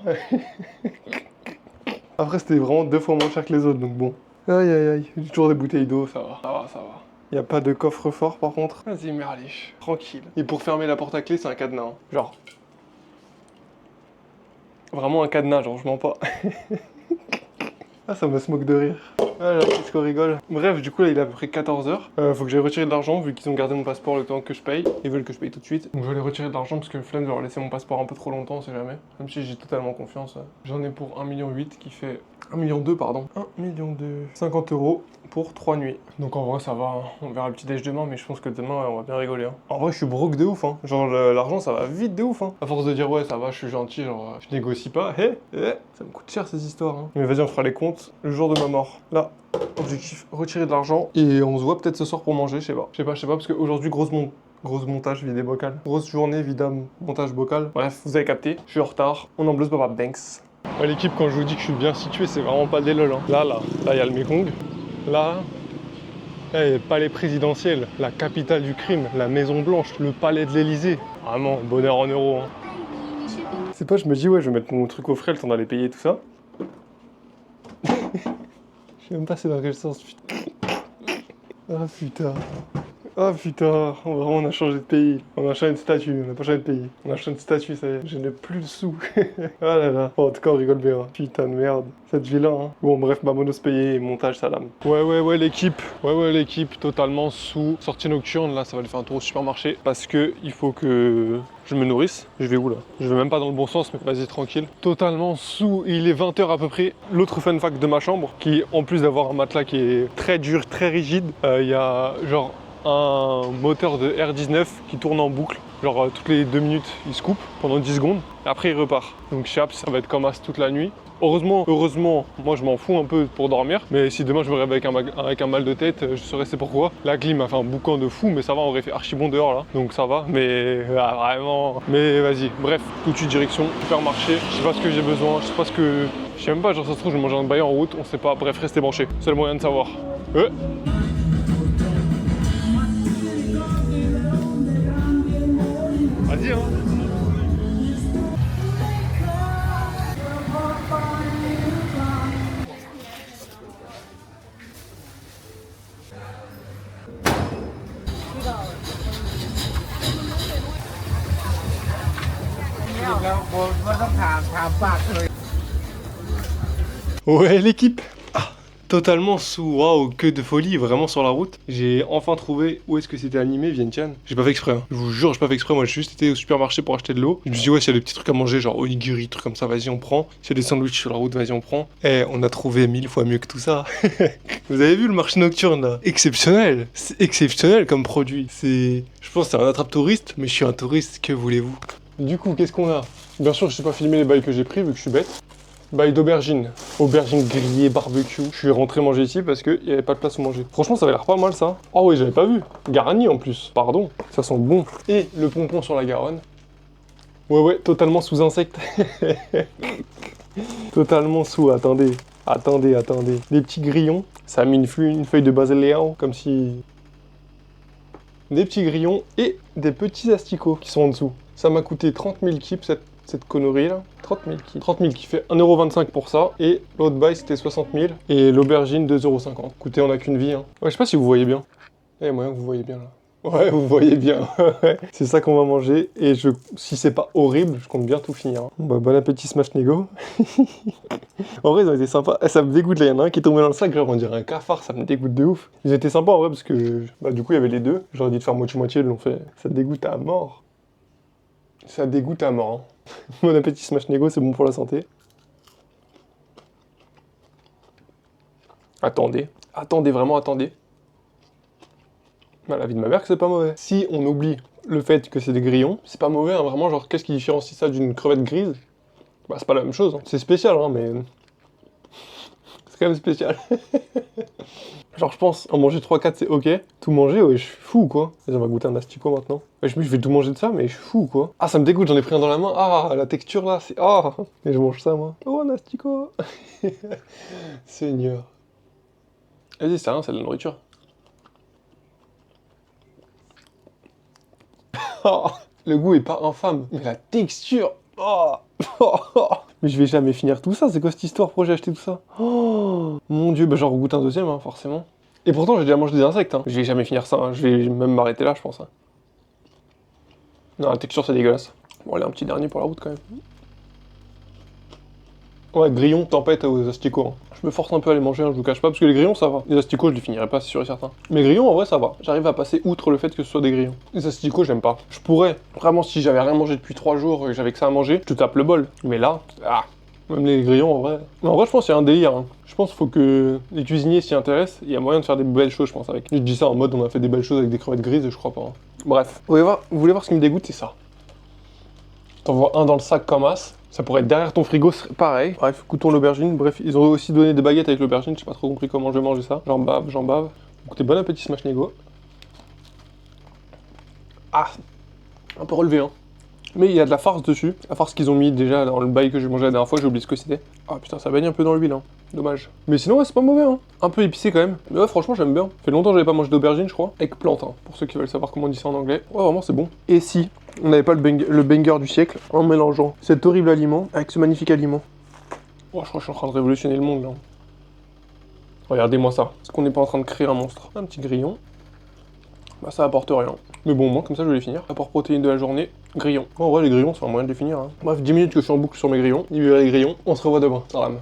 Après, c'était vraiment 2 fois moins cher que les autres, donc bon. Aïe, j'ai toujours des bouteilles d'eau, ça va. Y a pas de coffre-fort, par contre. Vas-y, merliche, tranquille. Et pour fermer la porte à clé, c'est un cadenas, hein. Genre... Vraiment un cadenas, genre je mens pas. Ah, ça me se moque de rire. Ah là, qu'est-ce qu'on rigole. Bref, du coup là il est à peu près 14h. Faut que j'aille retirer de l'argent vu qu'ils ont gardé mon passeport le temps que je paye. Ils veulent que je paye tout de suite. Donc je vais aller retirer de l'argent parce que le flemme de leur laisser mon passeport un peu trop longtemps, on sait jamais. Même si j'ai totalement confiance. J'en ai pour 1,8 million qui fait... 1,2 million, pardon. 1,2 million. 50 € pour 3 nuits. Donc en vrai ça va, hein. On verra le petit déj demain, mais je pense que demain on va bien rigoler, hein. En vrai je suis broke de ouf, hein. Genre l'argent ça va vite de ouf, hein. À force de dire ouais ça va, je suis gentil, genre je négocie pas. Ça me coûte cher ces histoires, hein. Mais vas-y, on fera les comptes le jour de ma mort. Là, objectif, retirer de l'argent. Et on se voit peut-être ce soir pour manger, je sais pas, parce qu'aujourd'hui grosse montage, vider bocal. Grosse journée, vidam, montage bocal. Bref, vous avez capté, je suis en retard. On embleuse Papa Banks. Ouais, l'équipe, quand je vous dis que je suis bien situé, c'est vraiment pas des lol, hein. Là, il y a le Mekong. Là, il y a le palais présidentiel, la capitale du crime, la Maison Blanche, le palais de l'Elysée. Vraiment, bonheur en euros, hein. C'est pas, je me dis, ouais, je vais mettre mon truc au frais, le temps d'aller payer tout ça. Je sais même pas c'est dans quel sens, putain. Ah putain. Ah putain, vraiment on a changé de pays. On a changé de statut, on n'a pas changé de pays. On a changé de statut, ça y est, je n'ai plus le sou. Ah là là. Bon, en tout cas on rigole bien. Putain de merde. Cette vie-là, hein. Bon bref, ma monos payée et montage salam. Ouais l'équipe. Ouais l'équipe, totalement sous. Sortie nocturne, là ça va aller faire un tour au supermarché. Parce que il faut que je me nourrisse. Je vais où là? Je vais même pas dans le bon sens, mais vas-y tranquille. Totalement sous, il est 20 h à peu près. L'autre fun fact de ma chambre, qui en plus d'avoir un matelas qui est très dur, très rigide, il y a genre un moteur de R19 qui tourne en boucle. Genre toutes les 2 minutes, il se coupe pendant 10 secondes. Et après il repart. Donc chaps, ça va être comme as toute la nuit. Heureusement, moi je m'en fous un peu pour dormir. Mais si demain je me réveille avec un mal de tête, je saurais c'est pourquoi. La clim a fait un boucan de fou, mais ça va, on aurait fait archi bon dehors là. Donc ça va, mais vraiment. Mais vas-y, bref, tout de suite direction supermarché. Je sais pas ce que j'ai besoin, je sais pas ce que... Je sais même pas, genre ça se trouve je vais manger un bail en route, on sait pas. Bref, restez branchés, c'est le moyen de savoir. Vas-y, hein. Ouais, l'équipe. Totalement sous, waouh, que de folie, vraiment sur la route. J'ai enfin trouvé où est-ce que c'était animé, Vientiane. J'ai pas fait exprès, hein. Je vous jure, j'ai pas fait exprès. Moi, j'ai juste été au supermarché pour acheter de l'eau. Je me suis dit, ouais, s'il y a des petits trucs à manger, genre onigiri, trucs comme ça, vas-y, on prend. S'il y a des sandwichs sur la route, vas-y, on prend. Eh, on a trouvé 1000 fois mieux que tout ça. Vous avez vu le marché nocturne là? Exceptionnel. C'est exceptionnel comme produit. Je pense que c'est un attrape-touriste, mais je suis un touriste, que voulez-vous? Du coup, qu'est-ce qu'on a? Bien sûr, je sais pas filmer les bails que j'ai pris vu que je suis bête. Bail d'aubergine. Aubergine grillée, barbecue. Je suis rentré manger ici parce qu'il n'y avait pas de place où manger. Franchement, ça avait l'air pas mal ça. Oh oui, j'avais pas vu. Garni en plus. Pardon. Ça sent bon. Et le pompon sur la Garonne. Ouais, totalement sous insectes. Totalement sous, attendez. Attendez. Des petits grillons. Ça a mis une feuille de basilea, comme si... Des petits grillons et des petits asticots qui sont en dessous. Ça m'a coûté 30 000 kips cette connerie là. 30 000 kips. 30 000 qui fait 1,25€ pour ça. Et l'autre bail c'était 60 000. Et l'aubergine 2,50€. Écoutez, on n'a qu'une vie. Hein. Ouais, je sais pas si vous voyez bien. Il y a moyen que vous voyez bien là. Ouais, vous voyez bien. C'est ça qu'on va manger. Et si c'est pas horrible, je compte bien tout finir. Bah, bon appétit Smash Nego. En vrai, ils ont été sympas. Ça me dégoûte là. Il y en a un qui est tombé dans le sac, genre on dirait un cafard. Ça me dégoûte de ouf. Ils étaient sympas en vrai parce que du coup, il y avait les deux. J'aurais dit de faire moitié-moitié. Ils l'ont fait. Ça dégoûte à mort. Ça dégoûte à mort. Hein. Bon appétit Smash Nego, c'est bon pour la santé. Attendez. Vraiment attendez. La vie de ma mère que c'est pas mauvais. Si on oublie le fait que c'est des grillons, c'est pas mauvais, hein, vraiment, genre qu'est-ce qui différencie ça d'une crevette grise? Bah c'est pas la même chose, hein. C'est spécial, hein, mais... c'est quand même spécial. Genre je pense, en manger 3-4 c'est ok, tout manger, ouais, je suis fou quoi. On va goûter un asticot maintenant. Ouais, je vais tout manger de ça, mais je suis fou quoi. Ah ça me dégoûte, j'en ai pris un dans la main, ah la texture là, c'est... Ah et je mange ça moi. Oh un asticot. Seigneur. Vas-y c'est rien, c'est de la nourriture. Oh, le goût est pas infâme, mais la texture. Oh, mais je vais jamais finir tout ça. C'est quoi cette histoire? Pourquoi j'ai acheté tout ça? Oh, mon dieu, bah j'en regoute un deuxième, hein, forcément. Et pourtant, j'ai déjà mangé des insectes. Hein. Je vais jamais finir ça. Hein. Je vais même m'arrêter là, je pense. Hein. Non, la texture, c'est dégueulasse. Bon, allez, un petit dernier pour la route quand même. Ouais, grillons, tempête aux asticots. Hein. Je me force un peu à les manger, hein, je vous cache pas, parce que les grillons ça va. Les asticots je les finirai pas, c'est sûr et certain. Mais grillons en vrai ça va. J'arrive à passer outre le fait que ce soit des grillons. Les asticots j'aime pas. Je pourrais, vraiment si j'avais rien mangé depuis 3 jours et j'avais que ça à manger, je te tape le bol. Mais là, même les grillons en vrai. Mais en vrai je pense qu'il y a un délire. Hein. Je pense qu'il faut que les cuisiniers s'y intéressent. Il y a moyen de faire des belles choses je pense avec. Je dis ça en mode on a fait des belles choses avec des crevettes grises et je crois pas. Hein. Bref, vous voulez voir ce qui me dégoûte, c'est ça. T'en vois un dans le sac comme as. Ça pourrait être derrière ton frigo, pareil. Bref, coutons l'aubergine. Bref, ils ont aussi donné des baguettes avec l'aubergine. J'ai pas trop compris comment je vais manger ça. J'en bave. Écoutez, bon appétit Smash Nego. Ah, un peu relevé, hein. Mais il y a de la farce dessus. La farce qu'ils ont mis déjà dans le bail que j'ai mangé la dernière fois, j'ai oublié ce que c'était. Ah putain, ça baigne un peu dans l'huile, hein. Dommage. Mais sinon, ouais, c'est pas mauvais, hein. Un peu épicé quand même. Mais ouais, franchement, j'aime bien. Ça fait longtemps que j'avais pas mangé d'aubergine, je crois. Eggplant, hein, pour ceux qui veulent savoir comment on dit ça en anglais. Ouais, vraiment, c'est bon. Et si on n'avait pas le banger du siècle en mélangeant cet horrible aliment avec ce magnifique aliment. Oh, je crois que je suis en train de révolutionner le monde, là. Regardez-moi ça. Est-ce qu'on n'est pas en train de créer un monstre? Un petit grillon. Bah, ça apporte rien. Mais bon, moi, comme ça, je vais les finir. Apport protéines de la journée, grillon. Oh, en vrai, les grillons, c'est un moyen de les finir. Hein. Bref, 10 minutes que je suis en boucle sur mes grillons. Libérez les grillons. On se revoit demain. Salam.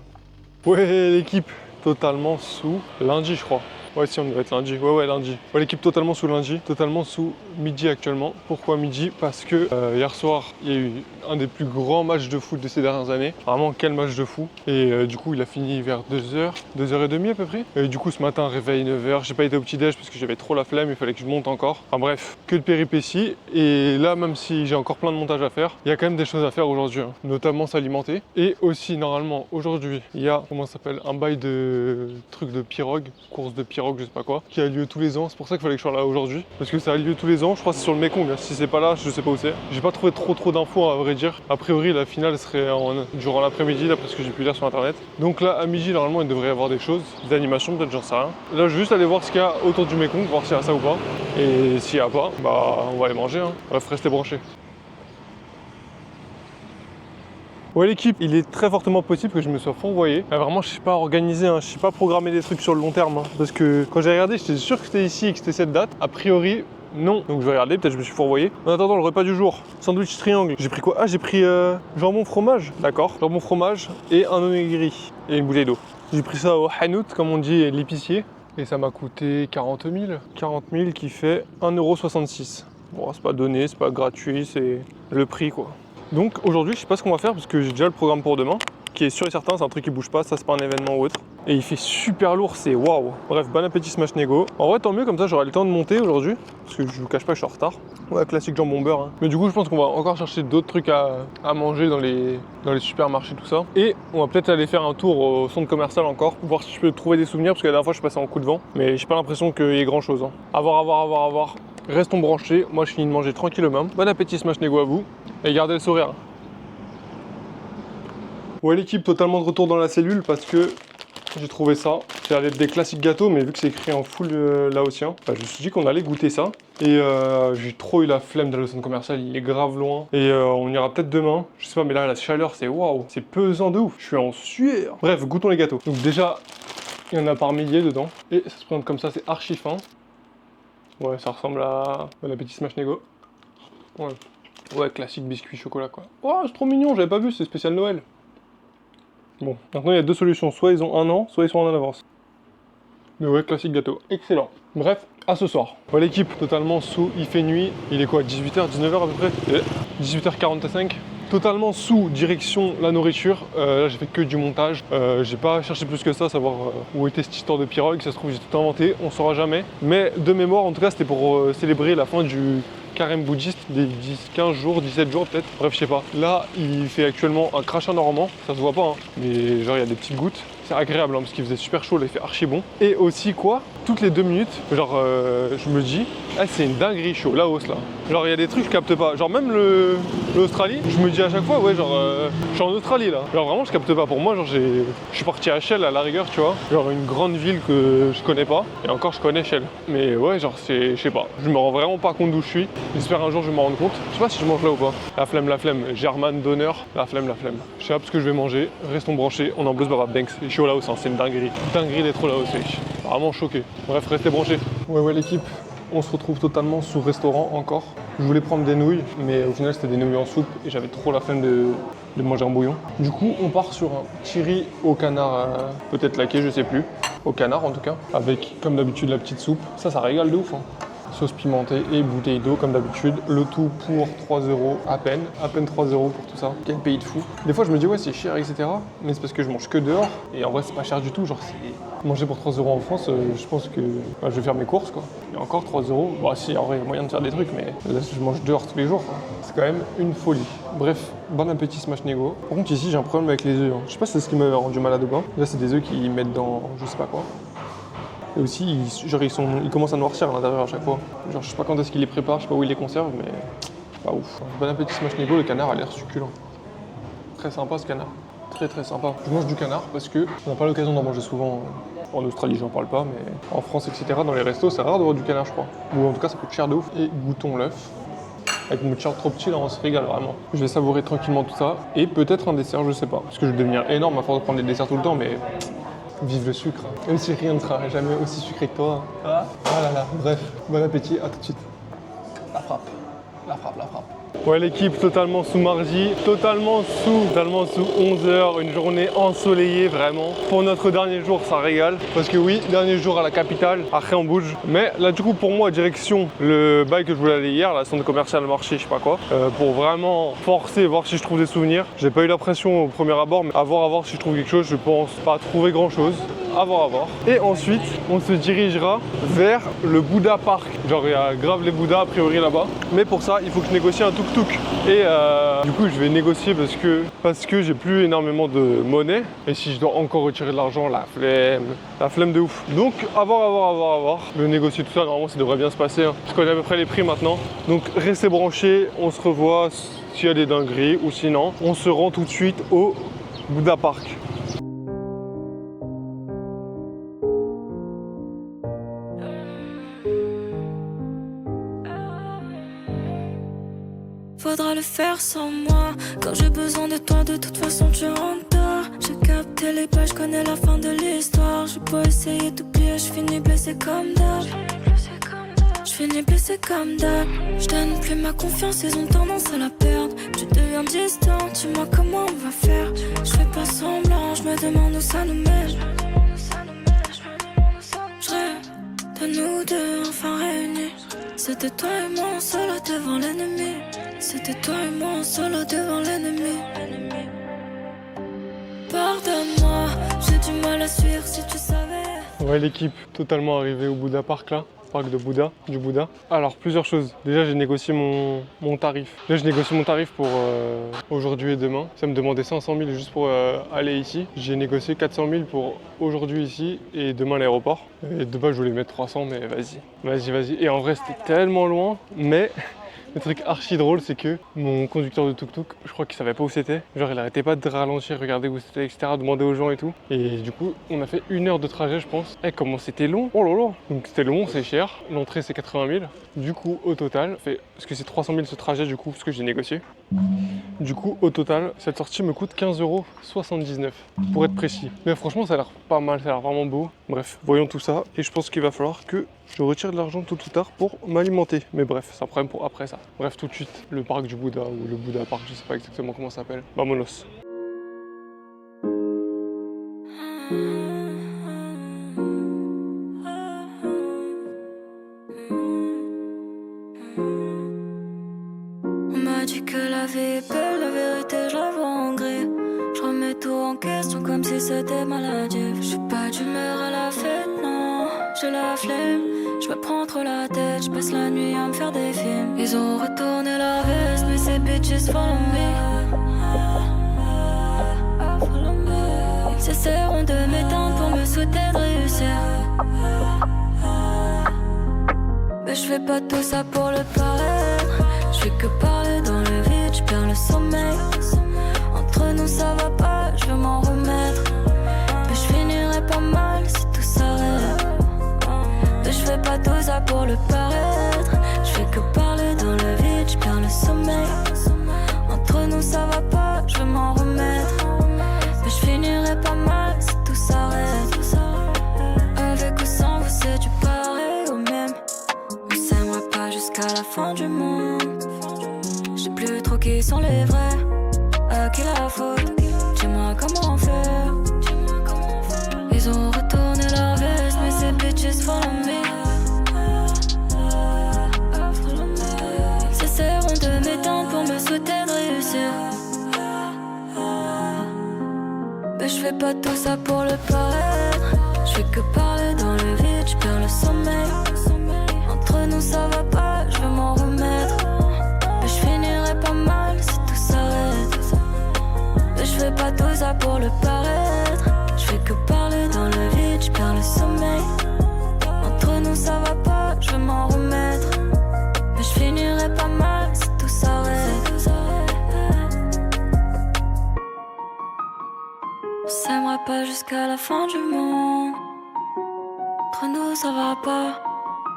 Ouais, l'équipe totalement sous lundi, je crois. Ouais, si, on doit être lundi. Ouais, lundi. Ouais, l'équipe totalement sous lundi. Totalement sous midi actuellement. Pourquoi midi? Parce que hier soir, il y a eu un des plus grands matchs de foot de ces dernières années. Vraiment, quel match de fou. Et du coup, il a fini vers 2h, 2h30 à peu près. Et du coup, ce matin, réveil 9h. J'ai pas été au petit-déj parce que j'avais trop la flemme. Il fallait que je monte encore. Enfin bref, que de péripéties. Et là, même si j'ai encore plein de montage à faire, il y a quand même des choses à faire aujourd'hui. Hein. Notamment s'alimenter. Et aussi, normalement, aujourd'hui, il y a, comment ça s'appelle, un bail de trucs de pirogue, course de pirogue, je sais pas quoi, qui a lieu tous les ans. C'est pour ça qu'il fallait que je sois là aujourd'hui. Parce que ça a lieu tous les ans. Je crois que c'est sur le Mekong. Si c'est pas là, je sais pas où c'est. J'ai pas trouvé trop d'infos à vrai dire. A priori, la finale serait durant l'après-midi, d'après ce que j'ai pu lire sur internet. Donc là, à midi, normalement, il devrait y avoir des choses, des animations, peut-être, j'en sais rien. Là, je vais juste aller voir ce qu'il y a autour du Mekong, voir s'il y a ça ou pas. Et s'il y a pas, bah, on va aller manger. Hein. Bref, restez branchés. Ouais l'équipe, il est très fortement possible que je me sois fourvoyé. Vraiment je sais pas organiser, hein. Je sais pas programmer des trucs sur le long terme. Hein. Parce que quand j'ai regardé, j'étais sûr que c'était ici et que c'était cette date. A priori, non. Donc je vais regarder, peut-être je me suis fourvoyé. En attendant, le repas du jour, sandwich triangle. J'ai pris quoi? Ah j'ai pris jambon fromage. D'accord, jambon fromage et un onigiri et une bouteille d'eau. J'ai pris ça au hanout, comme on dit, l'épicier. Et ça m'a coûté 40 000. 40 000 qui fait 1,66 €. Bon c'est pas donné, c'est pas gratuit, c'est le prix quoi. Donc aujourd'hui, je sais pas ce qu'on va faire parce que j'ai déjà le programme pour demain. qui est sûr et certain, c'est un truc qui bouge pas, ça c'est pas un événement ou autre. Et il fait super lourd, c'est waouh. Bref, bon appétit Smash Nego. En vrai, tant mieux, comme ça j'aurai le temps de monter aujourd'hui, parce que je vous cache pas que je suis en retard. Ouais, classique jambon beurre. Hein. Mais du coup, je pense qu'on va encore chercher d'autres trucs à manger dans les supermarchés, tout ça. Et on va peut-être aller faire un tour au centre commercial encore, voir si je peux trouver des souvenirs, parce que la dernière fois je suis passé en coup de vent, mais j'ai pas l'impression qu'il y ait grand chose. Hein. À voir. Restons branchés, moi je finis de manger tranquillement. Bon appétit Smash Nego à vous, et gardez le sourire. Ouais, l'équipe totalement de retour dans la cellule parce que j'ai trouvé ça. Ça allait être des classiques gâteaux, mais vu que c'est écrit en full laotien, bah, je me suis dit qu'on allait goûter ça. Et j'ai trop eu la flemme d'aller au centre commercial, il est grave loin. Et on ira peut-être demain. Je sais pas, mais là la chaleur c'est waouh, c'est pesant de ouf. Je suis en sueur. Bref, goûtons les gâteaux. Donc déjà, il y en a par milliers dedans. Et ça se présente comme ça, c'est archi fin. Ouais, ça ressemble à Bon appétit Smash Nego. Ouais, classique biscuit chocolat quoi. Oh, c'est trop mignon, j'avais pas vu, c'est spécial Noël. Bon, maintenant il y a deux solutions, soit ils ont un an, soit ils sont en avance. Mais ouais, classique gâteau, excellent. Bref, à ce soir. Ouais, l'équipe totalement sous, il fait nuit, il est quoi, 18h, 19h à peu près 18h45. Totalement sous direction la nourriture. Là j'ai fait que du montage. J'ai pas cherché plus que ça, savoir où était cette histoire de pirogue. Ça se trouve j'ai tout inventé, on saura jamais. Mais de mémoire, en tout cas c'était pour célébrer la fin du carême bouddhiste des 15 jours, 17 jours peut-être. Bref, je sais pas. Là il fait actuellement un crachat normand. Ça se voit pas, hein. Mais genre il y a des petites gouttes. C'est agréable hein, parce qu'il faisait super chaud, là il fait archi bon. Et aussi quoi, toutes les 2 minutes, genre je me dis, ah, c'est une dinguerie chaud, Laos là. Genre il y a des trucs que je capte pas. Genre même l'Australie, je me dis à chaque fois, ouais genre je suis en Australie là. Genre vraiment je capte pas. Pour moi, genre je suis parti à Shell à la rigueur, tu vois. Genre une grande ville que je connais pas. Et encore je connais Shell. Mais ouais genre c'est, je sais pas. Je me rends vraiment pas compte d'où je suis. J'espère un jour je vais m'en rendre compte. Je sais pas si je mange là ou pas. La flemme. German d'honneur. La flemme. Je sais pas ce que je vais manger. Restons branchés. On en bleu Baba Banks. Je suis au Laos, hein. C'est une dinguerie. Dinguerie d'être au Laos, wesh. Vraiment choqué. Bref, restez branchés. Ouais l'équipe. On se retrouve totalement sous restaurant encore. Je voulais prendre des nouilles, mais au final c'était des nouilles en soupe et j'avais trop la flemme de manger un bouillon. Du coup, on part sur un chiri au canard, peut-être laqué, je sais plus. Au canard en tout cas, avec comme d'habitude la petite soupe. Ça régale de ouf. Hein. Sauce pimentée et bouteille d'eau comme d'habitude. Le tout pour 3 € à peine 3 € pour tout ça. Quel pays de fou. Des fois je me dis ouais c'est cher etc. Mais c'est parce que je mange que dehors et en vrai c'est pas cher du tout. Genre c'est manger pour 3 € en France, je pense que je vais faire mes courses quoi. Et encore 3 €. Bah si en vrai il y a moyen de faire des trucs mais là je mange dehors tous les jours. C'est quand même une folie. Bref, bon appétit Smash Nego. Par contre ici j'ai un problème avec les œufs. Hein. Je sais pas si c'est ce qui m'avait rendu malade ou pas. Là c'est des œufs qu'ils mettent dans je sais pas quoi. Et aussi, ils commencent à noircir à l'intérieur à chaque fois. Genre, je sais pas quand est-ce qu'ils les préparent, je sais pas où ils les conservent, mais pas ouf. Bon appétit Smash Nego, le canard a l'air succulent. Très sympa ce canard. Très sympa. Je mange du canard parce que on n'a pas l'occasion d'en manger souvent. En Australie, j'en parle pas, mais en France, etc., dans les restos, c'est rare de voir du canard, je crois. Ou en tout cas, ça coûte cher de ouf. Et goûtons l'œuf. Avec mon char trop petit, là, on se régale vraiment. Je vais savourer tranquillement tout ça. Et peut-être un dessert, je sais pas. Parce que je vais devenir énorme à force de prendre des desserts tout le temps, mais vive le sucre. Même si rien ne sera jamais aussi sucré que toi. Ah là là, bref, bon appétit, à tout de suite. La frappe. Ouais l'équipe totalement sous mardi, totalement sous 11 h, une journée ensoleillée vraiment. Pour notre dernier jour ça régale, parce que oui, dernier jour à la capitale, après on bouge. Mais là du coup pour moi direction le bail que je voulais aller hier, la centre commercial, marché, je sais pas quoi, pour vraiment forcer, voir si je trouve des souvenirs. J'ai pas eu l'impression au premier abord, mais à voir si je trouve quelque chose, je pense pas trouver grand chose. À voir. Et ensuite, on se dirigera vers le Bouddha Park. Genre, il y a grave les Bouddhas a priori là-bas. Mais pour ça, il faut que je négocie un tuk-tuk. Et du coup, je vais négocier parce que j'ai plus énormément de monnaie. Et si je dois encore retirer de l'argent, la flemme de ouf. Donc, à voir. Je vais négocier tout ça. Normalement, ça devrait bien se passer. Hein. Je connais à peu près les prix maintenant. Donc, restez branchés. On se revoit s'il y a des dingueries. Ou sinon, on se rend tout de suite au Bouddha Park. Faudra le faire sans moi. Quand j'ai besoin de toi, de toute façon tu rentres. J'ai capté les pages, connais la fin de l'histoire. J'ai pas essayé d'oublier, je finis blessé comme d'hab. Je donne plus ma confiance, ils ont tendance à la perdre. Tu deviens distant, dis-moi comment on va faire. Je fais pas semblant, je me demande où ça nous mène. Je rêve de nous deux enfin réunis. C'était toi et moi en solo devant l'ennemi. C'était toi et moi en solo devant l'ennemi. Ouais, l'équipe totalement arrivée au Bouddha Park là. Parc de Bouddha, du Bouddha. Alors plusieurs choses. Déjà j'ai négocié mon tarif. Là j'ai négocié mon tarif pour aujourd'hui et demain. Ça me demandait 500 000 juste pour aller ici. J'ai négocié 400 000 pour aujourd'hui ici et demain à l'aéroport. Et de base je voulais mettre 300 mais vas-y. Et en vrai c'était tellement loin mais... Le truc archi drôle, c'est que mon conducteur de tuk-tuk, je crois qu'il savait pas où c'était. Genre, il arrêtait pas de ralentir, regarder où c'était, etc., demander aux gens et tout. Et du coup, on a fait 1 heure de trajet, je pense. Eh, comment c'était long! Oh là là! Donc, c'était long, c'est cher. L'entrée, c'est 80 000. Du coup, au total, parce que c'est 300 000 ce trajet, du coup, parce que j'ai négocié. Du coup, au total, cette sortie me coûte 15,79 € pour être précis. Mais franchement, ça a l'air pas mal, ça a l'air vraiment beau. Bref, voyons tout ça. Et je pense qu'il va falloir que je retire de l'argent tout ou tard pour m'alimenter. Mais bref, c'est un problème pour après ça. Bref, tout de suite, le parc du Bouddha ou le Bouddha Park, je sais pas exactement comment ça s'appelle. Vamonos. On m'a dit que la vie est belle, la vérité je la vois en gris. Je remets tout en question comme si c'était maladif. Je suis pas d'humeur à la fête, non, j'ai la flemme. Je me prends trop la tête, je passe la nuit à me faire des films. Ils ont retourné la veste, mais ces bitches follow me. Ils essaieront de m'éteindre pour me souhaiter de réussir. Mais je fais pas tout ça pour le paraître. Je fais que parler dans le vide, je perds le sommeil. Entre nous ça va pas, je veux m'en remettre. Mais je finirai pas mal si tout s'arrête. Mais je fais pas tout ça pour le paraître. Je fais que parler dans le vide, je perds le sommeil. Entre nous ça va pas, je veux m'en remettre. Mais je finirai pas mal si tout s'arrête. Avec ou sans vous c'est du pareil au même. On s'aimera pas jusqu'à la fin du monde. Je sais plus trop qui sont les vrais. À qui la faute? Dis-moi comment faire. Ils ont retourné leur veste, mais ces bitches follow me. Ils essaieront de m'éteindre pour me souhaiter de réussir. Mais je fais pas tout ça pour le paraître. Je fais que parler dans le vide, je perds le sommeil. Entre nous ça va pas, je veux m'en remettre. Mais je finirai pas mal si tout s'arrête. Mais je fais pas tout ça pour le paraître. Je fais que parler dans le vide, je perds le sommeil. Entre nous ça va pas, je veux m'en remettre. Mais je finirai pas mal si tout s'arrête. On s'aimera pas jusqu'à la fin du monde. Entre nous ça va pas,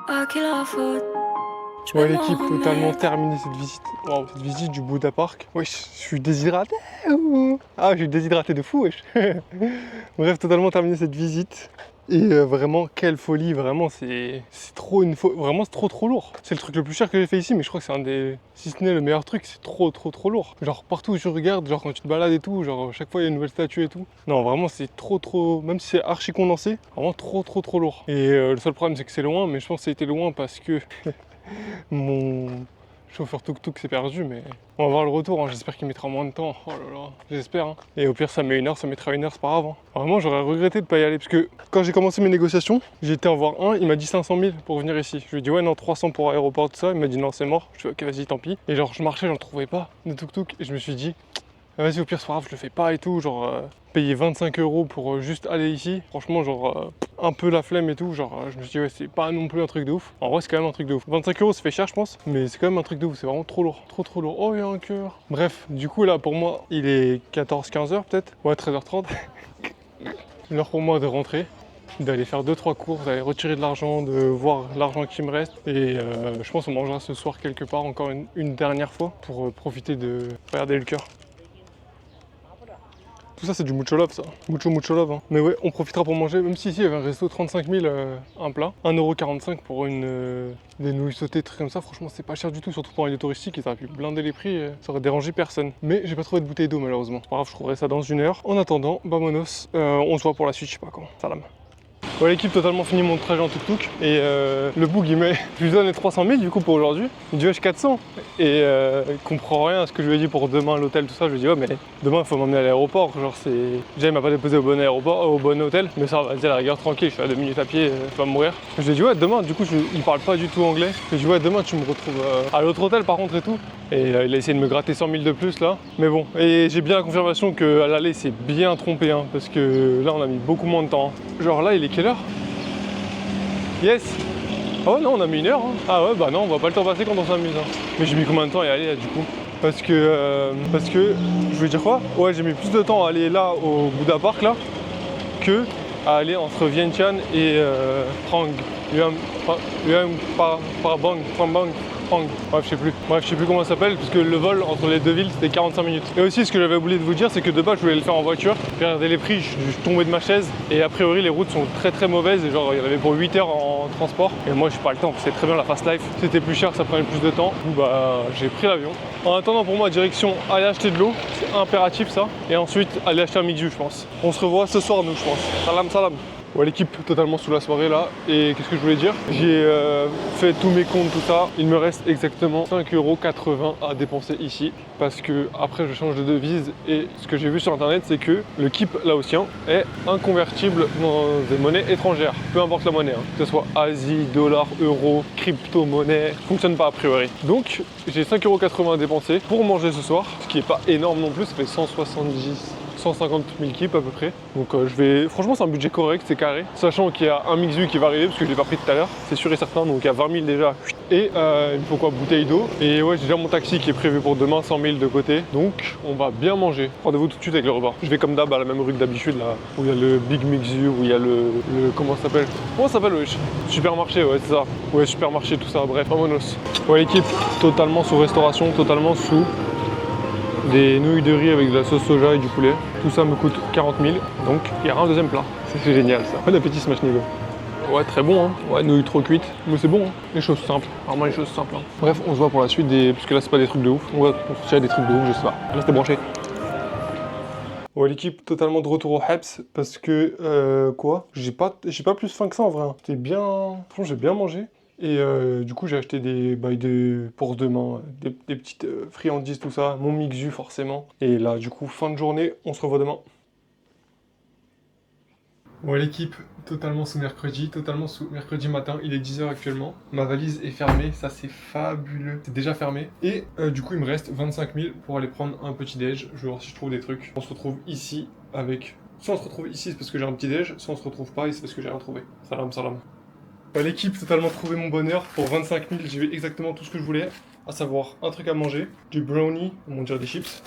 à qui la faute? Ouais, l'équipe, totalement terminée cette visite. Wow, cette visite du Bouddha Park. Wesh, je suis déshydraté. Ah, je suis déshydraté de fou, wesh. Bref, totalement terminé cette visite. Et vraiment, quelle folie, vraiment, c'est trop une folie. Vraiment, c'est trop lourd. C'est le truc le plus cher que j'ai fait ici, mais je crois que c'est un des, si ce n'est le meilleur truc, c'est trop lourd. Genre, partout où je regarde, genre quand tu te balades et tout, genre chaque fois il y a une nouvelle statue et tout. Non, vraiment, c'est trop, même si c'est archi condensé, vraiment trop lourd. Et le seul problème, c'est que c'est loin, mais je pense que ça a été loin parce que mon chauffeur tuk-tuk s'est perdu, mais on va voir le retour, hein. J'espère qu'il mettra moins de temps. Oh là là, j'espère, hein. Et au pire ça met 1 heure, ça mettra 1 heure, c'est pas grave, hein. Vraiment j'aurais regretté de pas y aller, parce que quand j'ai commencé mes négociations, j'ai été en voir un, il m'a dit 500 000 pour venir ici. Je lui ai dit ouais non, 300 pour aéroport, tout ça, il m'a dit non c'est mort. Je lui ai dit ok vas-y tant pis. Et genre je marchais, j'en trouvais pas de tuk-tuk, et je me suis dit vas-y au pire c'est pas grave, je le fais pas et tout, genre payer 25 € pour juste aller ici, franchement genre un peu la flemme et tout, genre je me suis dit ouais c'est pas non plus un truc de ouf. En vrai c'est quand même un truc de ouf. 25 € ça fait cher je pense, mais c'est quand même un truc de ouf, c'est vraiment trop lourd, trop lourd. Oh il y a un cœur. Bref, du coup là pour moi il est 14-15h peut-être, ouais 13h30. L'heure pour moi de rentrer, d'aller faire 2-3 courses, d'aller retirer de l'argent, de voir l'argent qui me reste. Et je pense qu'on mangera ce soir quelque part encore une dernière fois pour profiter de regarder le cœur. Tout ça c'est du mucho love ça, mucho love hein. Mais ouais, on profitera pour manger, même si ici il y avait un resto 35 000 un plat, 1,45 € pour des nouilles sautées, trucs comme ça, franchement c'est pas cher du tout, surtout pour un lieu touristique, ils auraient pu blinder les prix, ça aurait dérangé personne. Mais j'ai pas trouvé de bouteille d'eau malheureusement, c'est pas grave, je trouverai ça dans 1 heure. En attendant, vamonos, on se voit pour la suite, je sais pas quand, salam. Ouais, l'équipe totalement fini mon trajet en tuk-tuk et le boug il met, je lui donne les 300 000 du coup pour aujourd'hui, il dit wesh 400 et il comprend rien à ce que je lui ai dit pour demain l'hôtel tout ça, je lui ai dit ouais mais demain il faut m'emmener à l'aéroport, genre c'est, déjà il m'a pas déposé au bon aéroport, au bon hôtel, mais ça va, vas-y à la rigueur tranquille, je suis à 2 minutes à pied, je vais mourir. Je lui ai dit ouais demain, du coup il parle pas du tout anglais, je lui ai dit ouais demain tu me retrouves à l'autre hôtel par contre et tout, et il a essayé de me gratter 100 000 de plus là, mais bon, et j'ai bien la confirmation qu'à l'aller c'est bien trompé hein, parce que là on a mis beaucoup moins de temps, hein. Genre là il est quelle heure? Yes. Oh non, on a mis 1 heure. Hein. Ah ouais, bah non, on voit pas le temps passer quand on s'amuse. Hein. Mais j'ai mis combien de temps à y aller là, du coup parce que, je veux dire quoi? Ouais, j'ai mis plus de temps à aller là au Buddha Park là que à aller entre Vientiane et Prang. Bref, je sais plus comment ça s'appelle, puisque le vol entre les deux villes c'était 45 minutes. Et aussi, ce que j'avais oublié de vous dire, c'est que de base je voulais le faire en voiture. J'ai regardé les prix, je suis tombé de ma chaise, et a priori les routes sont très mauvaises, et genre il y en avait pour 8 heures en transport. Et moi j'ai pas le temps, c'est très bien la fast life. C'était plus cher, ça prenait plus de temps. Du coup, bah j'ai pris l'avion. En attendant, pour moi, direction aller acheter de l'eau, c'est impératif ça. Et ensuite aller acheter un Mixu, je pense. On se revoit ce soir, nous, je pense. Salam, salam. Ouais, l'équipe totalement sous la soirée là, et qu'est-ce que je voulais dire? J'ai fait tous mes comptes, tout ça, il me reste exactement 5,80 € à dépenser ici, parce que après je change de devise, et ce que j'ai vu sur internet c'est que le kip laotien est inconvertible dans des monnaies étrangères, peu importe la monnaie, hein, que ce soit Asie, dollar, euro, crypto-monnaie, fonctionne pas a priori. Donc j'ai 5,80 € à dépenser pour manger ce soir, ce qui est pas énorme non plus, ça fait 150 000 kips à peu près. Donc franchement c'est un budget correct, c'est carré. Sachant qu'il y a un Mixu qui va arriver parce que je l'ai pas pris tout à l'heure, c'est sûr et certain, donc il y a 20 000 déjà. Et il me faut quoi? Bouteille d'eau. Et ouais, j'ai déjà mon taxi qui est prévu pour demain, 100 000 de côté. Donc on va bien manger. Rendez-vous tout de suite avec le repas. Je vais comme d'hab à la même rue que d'habitude là, où il y a le Big Mixu, où il y a le comment ça s'appelle? Comment ça s'appelle wesh? Supermarché, ouais c'est ça. Ouais, supermarché, tout ça, bref, vamonos. Ouais, l'équipe totalement sous restauration, totalement sous des nouilles de riz avec de la sauce soja et du poulet. Tout ça me coûte 40 000, donc il y aura un deuxième plat. C'est génial ça. Bon appétit Smash Nigo. Ouais, très bon, hein. Ouais, nouilles trop cuites, mais c'est bon, hein. Les choses simples, vraiment les choses simples. Hein. Bref, on se voit pour la suite des... parce que là c'est pas des trucs de ouf. On va sortir des trucs de ouf, je sais pas. Restez branchés. Ouais, l'équipe totalement de retour au Habs parce que quoi? J'ai pas plus faim que ça en vrai. Hein. C'était bien, franchement j'ai bien mangé. Et du coup j'ai acheté des pour demain, des petites friandises, tout ça, mon Mixu forcément. Et là du coup fin de journée, on se revoit demain. Ouais l'équipe, totalement sous mercredi matin, il est 10 h actuellement. Ma valise est fermée, ça c'est fabuleux, c'est déjà fermé. Et du coup il me reste 25 000 pour aller prendre un petit déj, je vais voir si je trouve des trucs. On se retrouve ici avec... Soit on se retrouve ici c'est parce que j'ai un petit déj, soit on se retrouve pas et c'est parce que j'ai rien trouvé. Salam salam. L'équipe totalement trouvé mon bonheur. Pour 25 000, j'ai eu exactement tout ce que je voulais, à savoir un truc à manger, du brownie, on va dire des chips,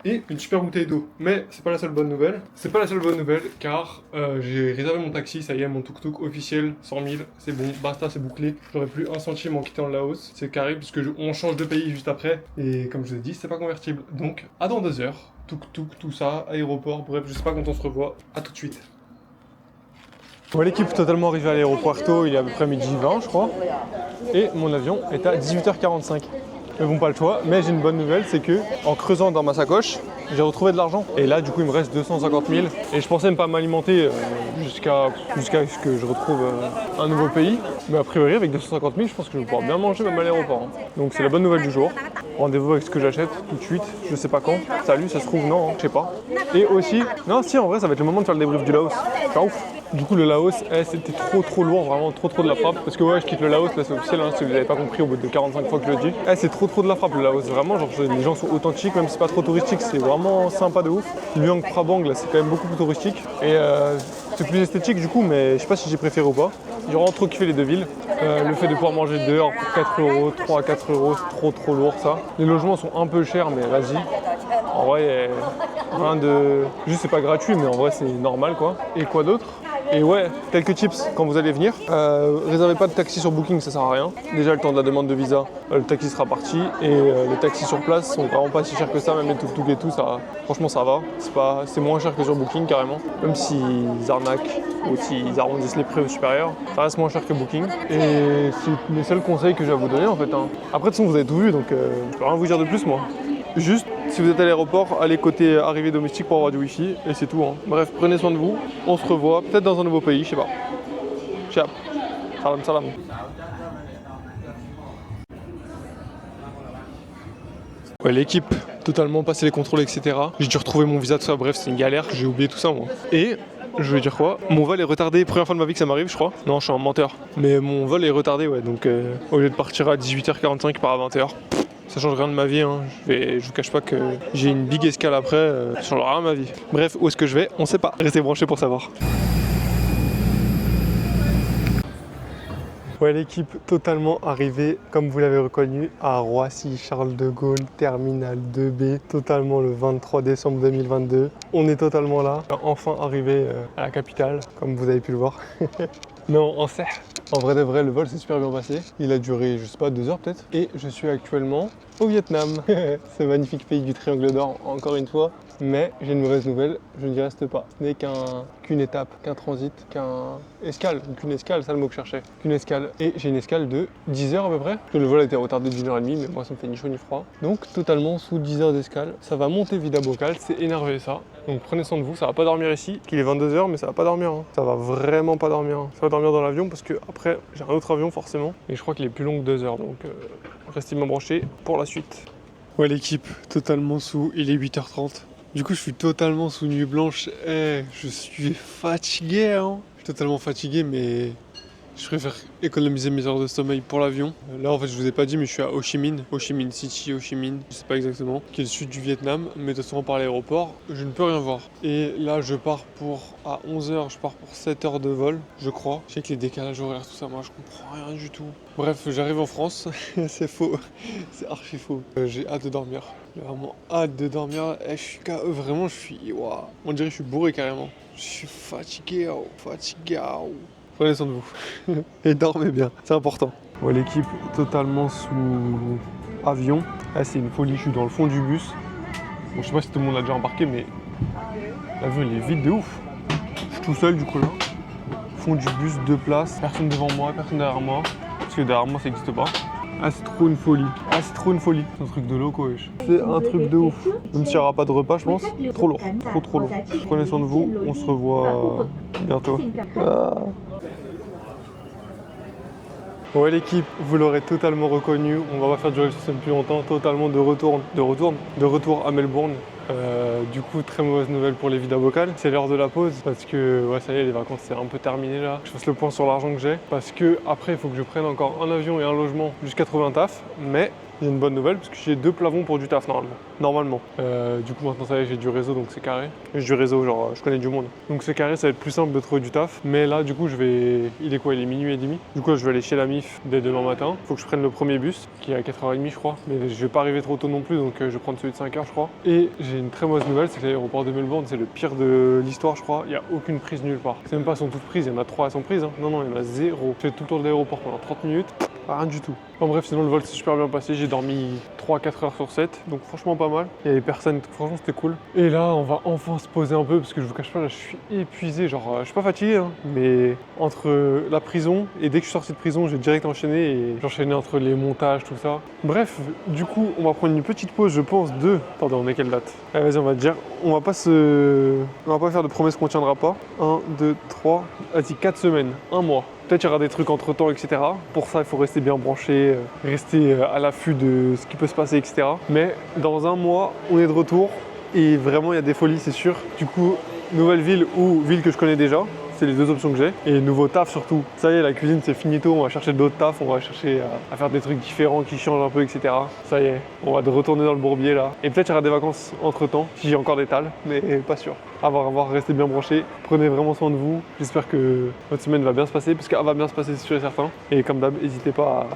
et une super bouteille d'eau. Mais c'est pas la seule bonne nouvelle. C'est pas la seule bonne nouvelle car j'ai réservé mon taxi, ça y est, mon tuk-tuk officiel, 100 000, c'est bon, basta, c'est bouclé. J'aurais plus un centime en quittant le Laos, c'est carré puisque on change de pays juste après. Et comme je vous ai dit, c'est pas convertible. Donc à dans 2 heures, tuk-tuk, tout ça, aéroport, bref, je sais pas quand on se revoit. À tout de suite. Ouais, l'équipe totalement arrivée à l'aéropuerto, il est à peu près 12h20 je crois. Et mon avion est à 18h45. Mais bon, pas le choix, mais j'ai une bonne nouvelle, c'est que en creusant dans ma sacoche, j'ai retrouvé de l'argent. Et là du coup il me reste 250 000. Et je pensais ne pas m'alimenter jusqu'à ce que je retrouve un nouveau pays. Mais a priori avec 250 000 je pense que je vais pouvoir bien manger même à l'aéroport. Hein. Donc c'est la bonne nouvelle du jour. Rendez-vous avec ce que j'achète tout de suite, je sais pas quand. Salut, ça se trouve non, hein, je sais pas. Et aussi, non si en vrai ça va être le moment de faire le débrief du Laos. C'est ouf. Du coup le Laos, c'était trop lourd, vraiment trop de la frappe. Parce que ouais je quitte le Laos, là c'est officiel, hein, si vous n'avez pas compris au bout de 45 fois que je le dis. C'est trop de la frappe le Laos, vraiment, genre les gens sont authentiques, même si c'est pas trop touristique, c'est vraiment sympa de ouf. Luang Prabang là c'est quand même beaucoup plus touristique. Et c'est plus esthétique du coup, mais je sais pas si j'ai préféré ou pas. J'ai vraiment trop kiffé les deux villes. Le fait de pouvoir manger dehors pour 4 €, 3 à 4 €, c'est trop lourd ça. Les logements sont un peu chers mais vas-y. En vrai, rien de... Juste c'est pas gratuit mais en vrai c'est normal quoi. Et quoi d'autre? Et ouais, quelques tips quand vous allez venir. Réservez pas de taxi sur Booking, ça sert à rien. Déjà le temps de la demande de visa, le taxi sera parti. Et les taxis sur place sont vraiment pas si chers que ça, même les tuk-tuk et tout, ça, franchement ça va. C'est moins cher que sur Booking carrément. Même s'ils arnaquent ou s'ils arrondissent les prix au supérieur, ça reste moins cher que Booking. Et c'est les seuls conseils que j'ai à vous donner en fait. Hein. Après de toute façon vous avez tout vu, donc je peux rien vous dire de plus moi. Juste Si vous êtes à l'aéroport, allez côté arrivée domestique pour avoir du wifi et c'est tout. Hein. Bref, prenez soin de vous. On se revoit peut-être dans un nouveau pays, je sais pas. Ciao. Salam salam. Ouais, l'équipe, totalement passé les contrôles, etc. J'ai dû retrouver mon visa, tout ça. Bref, c'est une galère. J'ai oublié tout ça, moi. Et je vais dire quoi? Mon vol est retardé. Première fois de ma vie que ça m'arrive, je crois. Non, je suis un menteur. Mais mon vol est retardé, ouais. Donc, au lieu de partir à 18h45, il part à 20h. Ça change rien de ma vie, hein. Je vous cache pas que j'ai une big escale après, ça change rien de ma vie. Bref, où est-ce que je vais? On sait pas. Restez branchés pour savoir. Ouais, l'équipe totalement arrivée, comme vous l'avez reconnu, à Roissy Charles de Gaulle, terminal 2B, totalement le 23 décembre 2022. On est totalement là, enfin arrivé à la capitale, comme vous avez pu le voir. Non, en serre. En vrai de vrai, le vol s'est super bien passé. Il a duré, je sais pas, 2 heures peut-être. Et je suis actuellement au Vietnam. Ce magnifique pays du Triangle d'Or, encore une fois. Mais j'ai une mauvaise nouvelle, je n'y reste pas. Ce n'est qu'une étape, qu'un transit, qu'une escale, ça le mot que je cherchais. Qu'une escale. Et j'ai une escale de 10 heures à peu près. Parce que le vol a été retardé d'1h30, mais moi ça me fait ni chaud ni froid. Donc totalement sous 10 heures d'escale. Ça va monter Vida Bocal, c'est énervé ça. Donc prenez soin de vous, ça va pas dormir ici. Qu'il est 22h, mais ça va pas dormir. Hein. Ça va vraiment pas dormir. Hein. Ça va dormir dans l'avion parce que après j'ai un autre avion forcément. Et je crois qu'il est plus long que 2 heures. Donc restez bien branchés pour la suite. Ouais, l'équipe, totalement sous, il est 8h30. Du coup, je suis totalement sous nuit blanche. Je suis fatigué, hein. Je suis totalement fatigué, mais je préfère économiser mes heures de sommeil pour l'avion. Là, en fait, je vous ai pas dit, mais je suis à Ho Chi Minh City, Ho Chi Minh, je sais pas exactement, qui est le sud du Vietnam. Mais de toute façon, par l'aéroport, je ne peux rien voir. Et là, je pars à 11h, je pars pour 7 heures de vol, je crois. Je sais que les décalages horaires, tout ça, moi, je comprends rien du tout. Bref, j'arrive en France, c'est faux, c'est archi faux. J'ai hâte de dormir. J'ai vraiment hâte de dormir. Vraiment, je suis... Wow. On dirait que je suis bourré carrément. Je suis fatigué, fatigué. Prenez soin de vous. Et dormez bien, c'est important. Ouais, l'équipe totalement sous avion. Là, c'est une folie, je suis dans le fond du bus. Bon, je sais pas si tout le monde a déjà embarqué, mais l'avion, il est vide de ouf. Je suis tout seul, du coup, là. Fond du bus, 2 places. Personne devant moi, personne derrière moi. Parce que derrière moi, ça n'existe pas. Ah, c'est trop une folie. C'est un truc de loco, wesh. C'est un truc de ouf. Même s'il n'y aura pas de repas, je pense. Trop lourd. Trop lourd. Prenez soin de vous. On se revoit bientôt. Ah. Ouais, l'équipe, vous l'aurez totalement reconnu. On va pas faire durer le système plus longtemps. Totalement de retour à Melbourne. Du coup, très mauvaise nouvelle pour les Vida Bocal. C'est l'heure de la pause parce que ouais, ça y est, les vacances c'est un peu terminé là. Je fasse le point sur l'argent que j'ai parce que après il faut que je prenne encore un avion et un logement jusqu'à trouver un taf. Mais il y a une bonne nouvelle parce que j'ai 2 plafonds pour du taf normalement. Du coup maintenant ça y est, j'ai du réseau donc c'est carré. J'ai du réseau, genre je connais du monde. Donc c'est carré, ça va être plus simple de trouver du taf. Mais là du coup il est quoi? Il est minuit et demi. Du coup là, je vais aller chez la MIF dès demain matin. Faut que je prenne le premier bus qui est à 4h30 je crois. Mais je vais pas arriver trop tôt non plus donc je vais prendre celui de 5h je crois. Et j'ai une très mauvaise nouvelle, c'est que l'aéroport de Melbourne c'est le pire de l'histoire je crois. Il n'y a aucune prise nulle part. C'est même pas, elles sont toutes prises, il y en a 3 elles sont prises. Hein. Non, il y en a 0. Je fais tout le tour de l'aéroport pendant 30 minutes. Rien du tout. En bref, sinon le vol s'est super bien passé, j'ai dormi 3-4 heures sur 7, donc franchement pas mal. Il y avait personne, franchement c'était cool. Et là, on va enfin se poser un peu, parce que je vous cache pas, là je suis épuisé, genre je suis pas fatigué, hein, mais entre la prison, et dès que je suis sorti de prison, j'ai direct enchaîné, et j'enchaînais entre les montages, tout ça. Bref, du coup, on va prendre une petite pause, je pense, Attendez, on est quelle date? Allez, vas-y, on va te dire, on va pas faire de promesses qu'on tiendra pas. 1, 2, 3, vas-y, 4 semaines, 1 mois. Peut-être qu'il y aura des trucs entre temps, etc. Pour ça, il faut rester bien branché, rester à l'affût de ce qui peut se passer, etc. Mais dans 1 mois, on est de retour et vraiment, il y a des folies, c'est sûr. Du coup, nouvelle ville ou ville que je connais déjà, c'est les 2 options que j'ai. Et nouveau taf surtout. Ça y est, la cuisine, c'est finito. On va chercher d'autres tafs, on va chercher à faire des trucs différents qui changent un peu, etc. Ça y est, on va retourner dans le bourbier là. Et peut-être qu'il y aura des vacances entre temps, si j'ai encore des tales, mais pas sûr. À voir, restez bien branchés. Prenez vraiment soin de vous. J'espère que votre semaine va bien se passer, parce qu'elle va bien se passer, c'est sûr et certain. Et comme d'hab, n'hésitez pas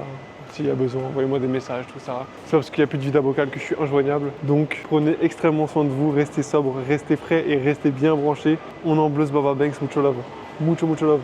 s'il y a besoin, envoyez-moi des messages, tout ça. C'est pas parce qu'il n'y a plus de Vida Bocal que je suis injoignable. Donc prenez extrêmement soin de vous, restez sobre, restez frais et restez bien branchés. On en bleu, Baba Banks, mucho love. Mucho love.